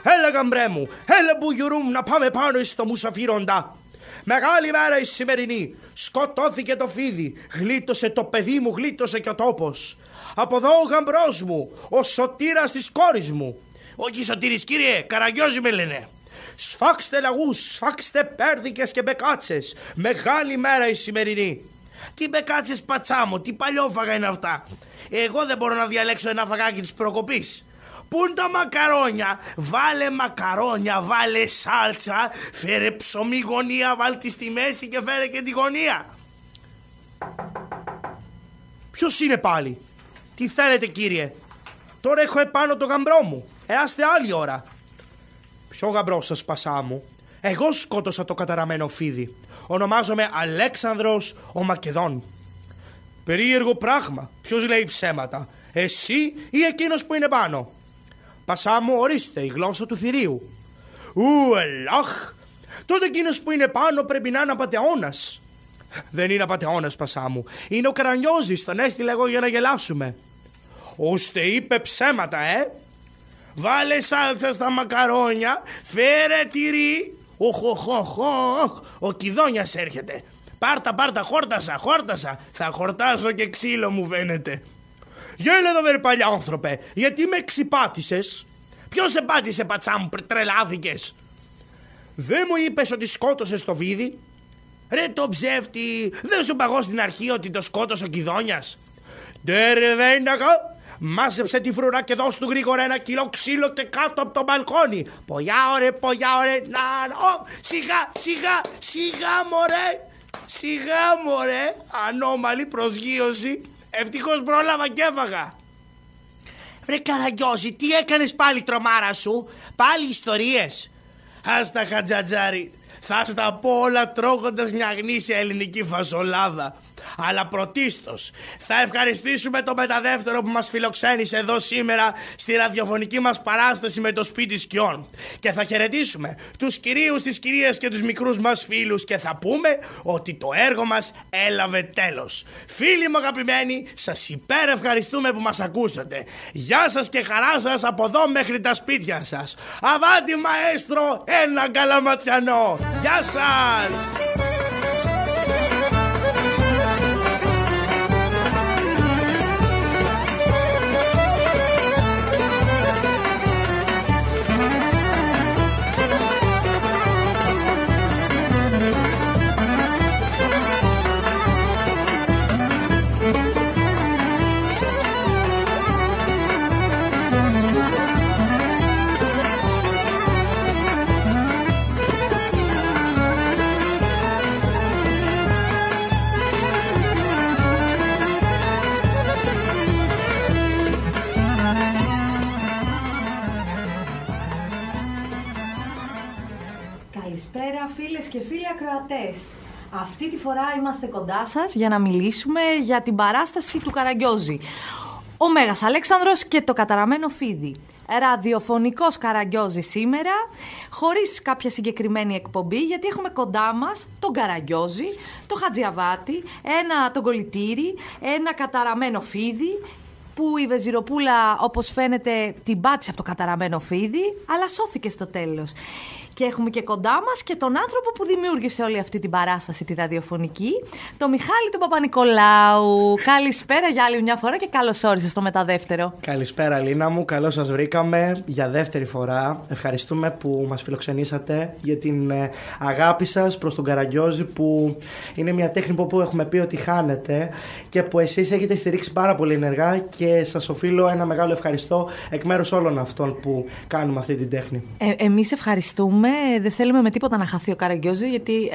Έλα γαμπρέ μου, έλα μπουγιουρούμ, να πάμε πάνω στο μουσαφίροντα. Μεγάλη μέρα η σημερινή. Σκοτώθηκε το φίδι. Γλίτωσε το παιδί μου, γλίτωσε και ο τόπος. Από εδώ ο γαμπρός μου, ο σωτήρας της κόρης μου. Όχι Σωτήρης, κύριε, Καραγκιόζη με λένε. Σφάξτε λαγούς, σφάξτε πέρδικες και μπεκάτσες. Μεγάλη μέρα η σημερινή. Τι μπεκάτσες, πατσά μου, τι παλιόφαγα είναι αυτά? Εγώ δεν μπορώ να διαλέξω ένα φαγάκι της προκοπής. Πού είναι τα μακαρόνια? Βάλε μακαρόνια, βάλε σάλτσα, φέρε ψωμί γωνία, βάλ' τη στη μέση και φέρε και τη γωνία. Ποιος είναι πάλι? Τι θέλετε, κύριε? Τώρα έχω επάνω το γαμπρό μου. Άστε άλλη ώρα. Ποιο γαμπρό σας, πασά μου? Εγώ σκότωσα το καταραμένο φίδι. Ονομάζομαι Αλέξανδρος ο Μακεδόν. Περίεργο πράγμα. Ποιος λέει ψέματα, εσύ ή εκείνος που είναι πάνω? Πασά μου, ορίστε, η γλώσσα του θηρίου. Ελάχ. Τότε εκείνος που είναι πάνω πρέπει να είναι απατεώνας. Δεν είναι απατεώνας, πασά μου. Είναι ο Καραγκιόζης, τον έστειλα εγώ για να γελάσουμε. Ώστε είπε ψέματα, Βάλε σάλτσα στα μακαρόνια, φέρε τυρί. Ο Κιδόνιας έρχεται. Πάρτα, χόρτασα. Θα χορτάσω και ξύλο μου φαίνεται. Γέλα εδώ βερ παλιά άνθρωπε, γιατί με ξυπάτησες? Ποιος σε πάτησε, πατσά μου, τρελάθηκες? Δεν μου είπες ότι σκότωσες το φίδι? Ρε το ψεύτη, δεν σου παγώ στην αρχή ότι το σκότωσε ο Κιδόνιας? Τερεβένακα, μάζεψε τη φρουρά και δώσ' του γρήγορα 1 κιλό ξύλο και κάτω από το μπαλκόνι. Πογιά ωραία, σιγά μωρέ, ανώμαλη προσγείωση. Ευτυχώς πρόλαβα και έφαγα. Ρε Καραγκιόζη, τι έκανες πάλι, τρομάρα σου? Πάλι ιστορίες? Άστα χατζατζάρι, θα στα πω όλα τρώγοντας μια γνήσια ελληνική φασολάδα. Αλλά πρωτίστως θα ευχαριστήσουμε το μεταδεύτερο που μας φιλοξένησε εδώ σήμερα στη ραδιοφωνική μας παράσταση με το σπίτι σκιών. Και θα χαιρετήσουμε τους κυρίους, τις κυρίες και τους μικρούς μας φίλους και θα πούμε ότι το έργο μας έλαβε τέλος. Φίλοι μου αγαπημένοι, σας υπερευχαριστούμε που μας ακούσατε. Γεια σας και χαρά σας από εδώ μέχρι τα σπίτια σας. Αβάντι μαέστρο, ένα καλαματιανό. Γεια σας! Καλησπέρα φίλες και φίλοι ακροατές. Αυτή τη φορά είμαστε κοντά σας για να μιλήσουμε για την παράσταση του Καραγκιόζη. Ο Μέγας Αλέξανδρος και το καταραμένο φίδι. Ραδιοφωνικός Καραγκιόζη σήμερα, χωρίς κάποια συγκεκριμένη εκπομπή, γιατί έχουμε κοντά μας τον Καραγκιόζη, τον Χατζιαβάτη, τον κολλητήρι, ένα καταραμένο φίδι, που η Βεζιροπούλα, όπως φαίνεται, την πάτησε από το καταραμένο φίδι, αλλά σώθηκε στο τέλος. Και έχουμε και κοντά μας και τον άνθρωπο που δημιούργησε όλη αυτή την παράσταση, τη ραδιοφωνική, τον Μιχάλη τον Παπα-Νικολάου. Καλησπέρα για άλλη μια φορά και καλώς όρισες στο μεταδεύτερο. Καλησπέρα Λίνα μου, καλώς σας βρήκαμε για δεύτερη φορά. Ευχαριστούμε που μας φιλοξενήσατε, για την αγάπη σας προς τον Καραγκιόζη, που είναι μια τέχνη που έχουμε πει ότι χάνεται και που εσείς έχετε στηρίξει πάρα πολύ ενεργά, και σας οφείλω ένα μεγάλο ευχαριστώ εκ μέρους όλων αυτών που κάνουμε αυτή την τέχνη. Εμείς ευχαριστούμε. Δεν θέλουμε με τίποτα να χαθεί ο Καραγκιόζη, γιατί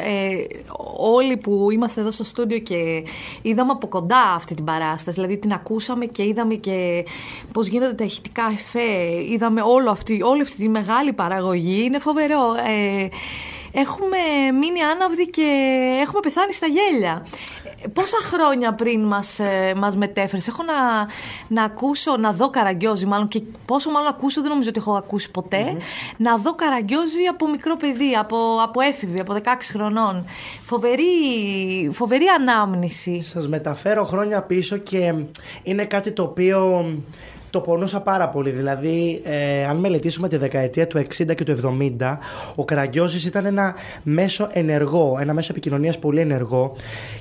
όλοι που είμαστε εδώ στο στούντιο και είδαμε από κοντά αυτή την παράσταση, δηλαδή την ακούσαμε και είδαμε και πώς γίνονται τα ηχητικά εφέ, είδαμε όλη αυτή τη μεγάλη παραγωγή, είναι φοβερό. Έχουμε μείνει άναυδοι και έχουμε πεθάνει στα γέλια. Πόσα χρόνια πριν μας μετέφερες? Έχω να ακούσω, να δω Καραγκιόζη μάλλον, και πόσο μάλλον ακούσω, δεν νομίζω ότι έχω ακούσει ποτέ, να δω Καραγκιόζη από μικρό παιδί, από έφηβη, από 16 χρονών. Φοβερή ανάμνηση. Σας μεταφέρω χρόνια πίσω και είναι κάτι το οποίο το πονούσα πάρα πολύ. Δηλαδή, αν μελετήσουμε τη δεκαετία του 60 και του 70, ο Καραγκιόζης ήταν ένα μέσο ενεργό, ένα μέσο επικοινωνίας πολύ ενεργό,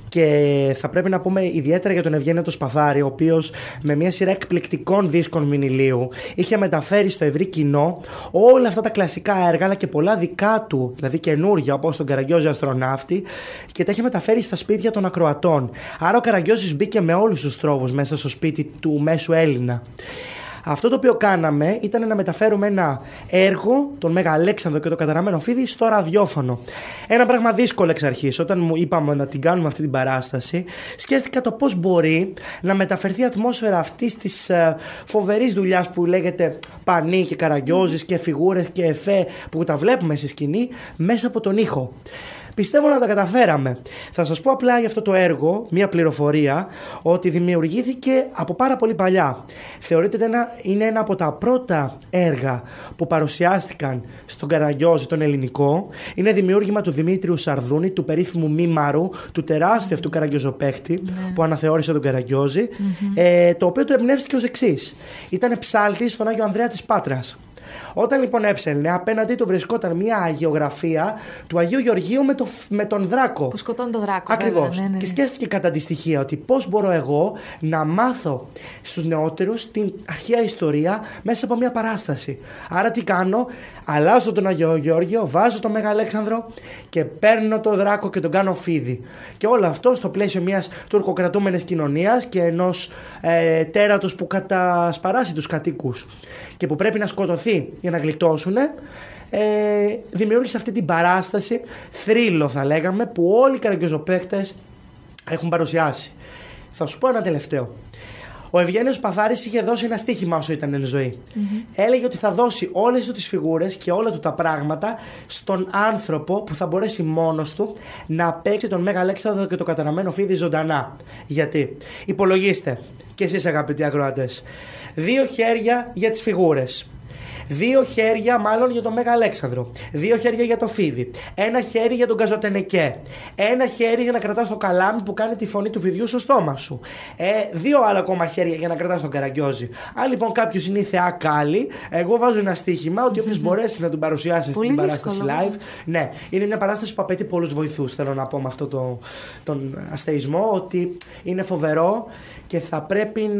και θα πρέπει να πούμε ιδιαίτερα για τον Ευγένιο το Σπαθάρη, ο οποίος με μια σειρά εκπληκτικών δίσκων βινιλίου είχε μεταφέρει στο ευρύ κοινό όλα αυτά τα κλασικά έργα, αλλά και πολλά δικά του, δηλαδή καινούργια, όπως τον Καραγκιόζη Αστροναύτη, και τα είχε μεταφέρει στα σπίτια των ακροατών. Άρα ο Καραγκιόζης μπήκε με όλους τους τρόπους μέσα στο σπίτι του μέσου Έλληνα. Αυτό το οποίο κάναμε ήταν να μεταφέρουμε ένα έργο, τον Μέγα Αλέξανδρο και το Καταραμένο Φίδι, στο ραδιόφωνο. Ένα πράγμα δύσκολο εξ αρχής. Όταν μου είπαμε να την κάνουμε αυτή την παράσταση, σκέφτηκα το πώς μπορεί να μεταφερθεί η ατμόσφαιρα αυτής της φοβερής δουλειάς που λέγεται Πανί και Καραγκιόζης και φιγούρες και εφέ που τα βλέπουμε στη σκηνή, μέσα από τον ήχο. Πιστεύω να τα καταφέραμε. Θα σας πω απλά για αυτό το έργο μία πληροφορία, ότι δημιουργήθηκε από πάρα πολύ παλιά. Θεωρείται είναι ένα από τα πρώτα έργα που παρουσιάστηκαν στον Καραγκιόζη τον ελληνικό. Είναι δημιούργημα του Δημήτριου Σαρδούνη, του περίφημου Μήμαρου, του τεράστιου αυτού Καραγκιόζοπαίχτη που αναθεώρησε τον Καραγκιόζη, το οποίο το εμπνεύστηκε ως εξής. Ήταν ψάλτης στον Άγιο Ανδρέα της Πάτρας. Όταν λοιπόν έψελνε, απέναντί του βρισκόταν μια αγιογραφία του Αγίου Γεωργίου με τον Δράκο. Που σκοτώνει τον Δράκο. Ακριβώς. Ναι. Και σκέφτηκε κατά τη στοιχεία ότι πώς μπορώ εγώ να μάθω στους νεότερους την αρχαία ιστορία μέσα από μια παράσταση. Άρα τι κάνω? Αλλάζω τον Αγίο Γεώργιο, βάζω τον Μέγα Αλέξανδρο και παίρνω τον Δράκο και τον κάνω φίδι. Και όλο αυτό στο πλαίσιο μιας τουρκοκρατούμενης κοινωνίας και ενός τέρατος που κατασπαράσει τους κατοίκους και που πρέπει να σκοτωθεί για να γλιτώσουν, δημιούργησε αυτή την παράσταση, θρύλο θα λέγαμε, που όλοι οι καραγκιόζοπαίκτες έχουν παρουσιάσει. Θα σου πω ένα τελευταίο. Ο Ευγένιος Παθάρης είχε δώσει ένα στοίχημα όσο ήταν εν ζωή. Έλεγε ότι θα δώσει όλες του τις φιγούρες και όλα του τα πράγματα στον άνθρωπο που θα μπορέσει μόνος του να παίξει τον Μέγα Αλέξανδρο και το Καταραμένο Φίδι ζωντανά. Γιατί? Υπολογίστε, και εσείς αγαπητοί ακροατές, 2 χέρια για τις φιγούρες, 2 χέρια μάλλον για τον Μέγα Αλέξανδρο, 2 χέρια για το Φίδι, 1 χέρι για τον Καζοτενεκέ, 1 χέρι για να κρατάς το καλάμι που κάνει τη φωνή του φιδιού στο στόμα σου, 2 άλλα ακόμα χέρια για να κρατάς τον Καραγκιόζη. Αν λοιπόν κάποιος είναι η θεά Κάλλη, εγώ βάζω ένα στοίχημα ότι όποιος μπορέσει να τον παρουσιάσει στην παράσταση live. Ναι, είναι μια παράσταση που απαιτεί πολλούς βοηθούς. Θέλω να πω με αυτό τον αστεϊσμό ότι είναι φοβερό και θα πρέπει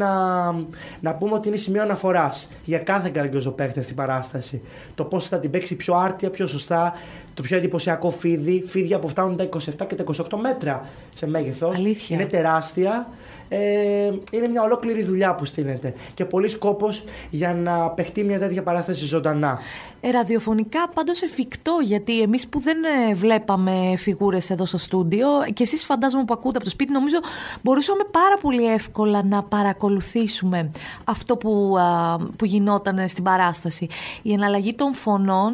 να πούμε ότι είναι σημείο αναφοράς για κάθε καραγκιόζοπαίχτη αυτή η παράσταση. Το πώς θα την παίξει πιο άρτια, πιο σωστά, το πιο εντυπωσιακό φίδι. Φίδια που φτάνουν τα 27 και τα 28 μέτρα σε μέγεθος. Αλήθεια. Είναι τεράστια. Είναι μια ολόκληρη δουλειά που στείνεται και πολύ σκόπος για να παιχτεί μια τέτοια παράσταση ζωντανά. Ραδιοφωνικά πάντως εφικτό, γιατί εμείς που δεν βλέπαμε φιγούρες εδώ στο στούντιο και εσείς φαντάζομαι που ακούτε από το σπίτι, νομίζω μπορούσαμε πάρα πολύ εύκολα να παρακολουθήσουμε αυτό που γινόταν στην παράσταση. Η εναλλαγή των φωνών,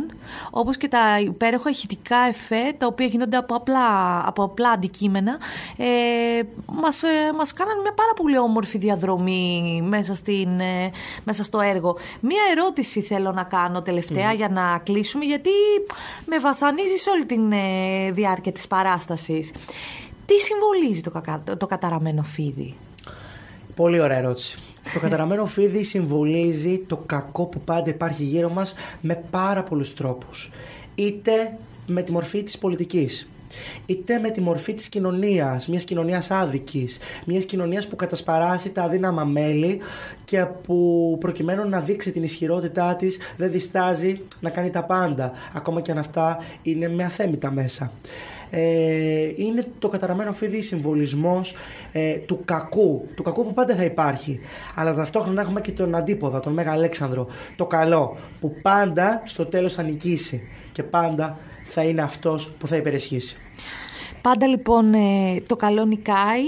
όπως και τα υπέροχα ηχητικά εφέ, τα οποία γίνονται από απλά αντικείμενα, μας κάναν μια πάρα πολύ όμορφη διαδρομή μέσα στο έργο. Μία ερώτηση θέλω να κάνω τελευταία για να κλείσουμε, γιατί με βασανίζει σε όλη τη διάρκεια της παράστασης. Τι συμβολίζει το καταραμένο φίδι? Πολύ ωραία ερώτηση. Το καταραμένο φίδι συμβολίζει το κακό που πάντα υπάρχει γύρω μας με πάρα πολλούς τρόπους. Είτε με τη μορφή της πολιτικής, είτε με τη μορφή της κοινωνίας, μιας κοινωνίας άδικης, μιας κοινωνίας που κατασπαράσει τα αδύναμα μέλη και που προκειμένου να δείξει την ισχυρότητά της δεν διστάζει να κάνει τα πάντα, ακόμα και αν αυτά είναι με αθέμητα μέσα. Είναι το καταραμένο φίδι συμβολισμός του κακού που πάντα θα υπάρχει, αλλά ταυτόχρονα έχουμε και τον αντίποδα, τον Μέγα Αλέξανδρο, το καλό που πάντα στο τέλος θα νικήσει και πάντα θα είναι αυτός που θα υπερισχύσει. Πάντα λοιπόν το καλό νικάει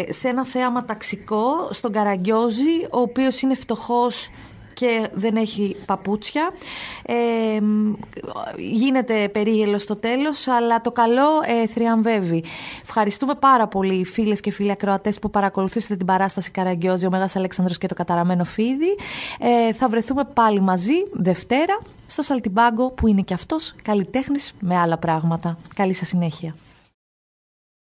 σε ένα θέαμα ταξικό, στον Καραγκιόζη, ο οποίος είναι φτωχός και δεν έχει παπούτσια. Γίνεται περίγελο στο τέλος, αλλά το καλό θριαμβεύει. Ευχαριστούμε πάρα πολύ φίλες και φίλοι ακροατές που παρακολουθήσατε την παράσταση Καραγκιόζη, ο Μέγας Αλέξανδρος και το καταραμένο φίδι. Θα βρεθούμε πάλι μαζί Δευτέρα στο Σαλτιμπάγκο, που είναι και αυτός καλλιτέχνης με άλλα πράγματα. Καλή σας συνέχεια.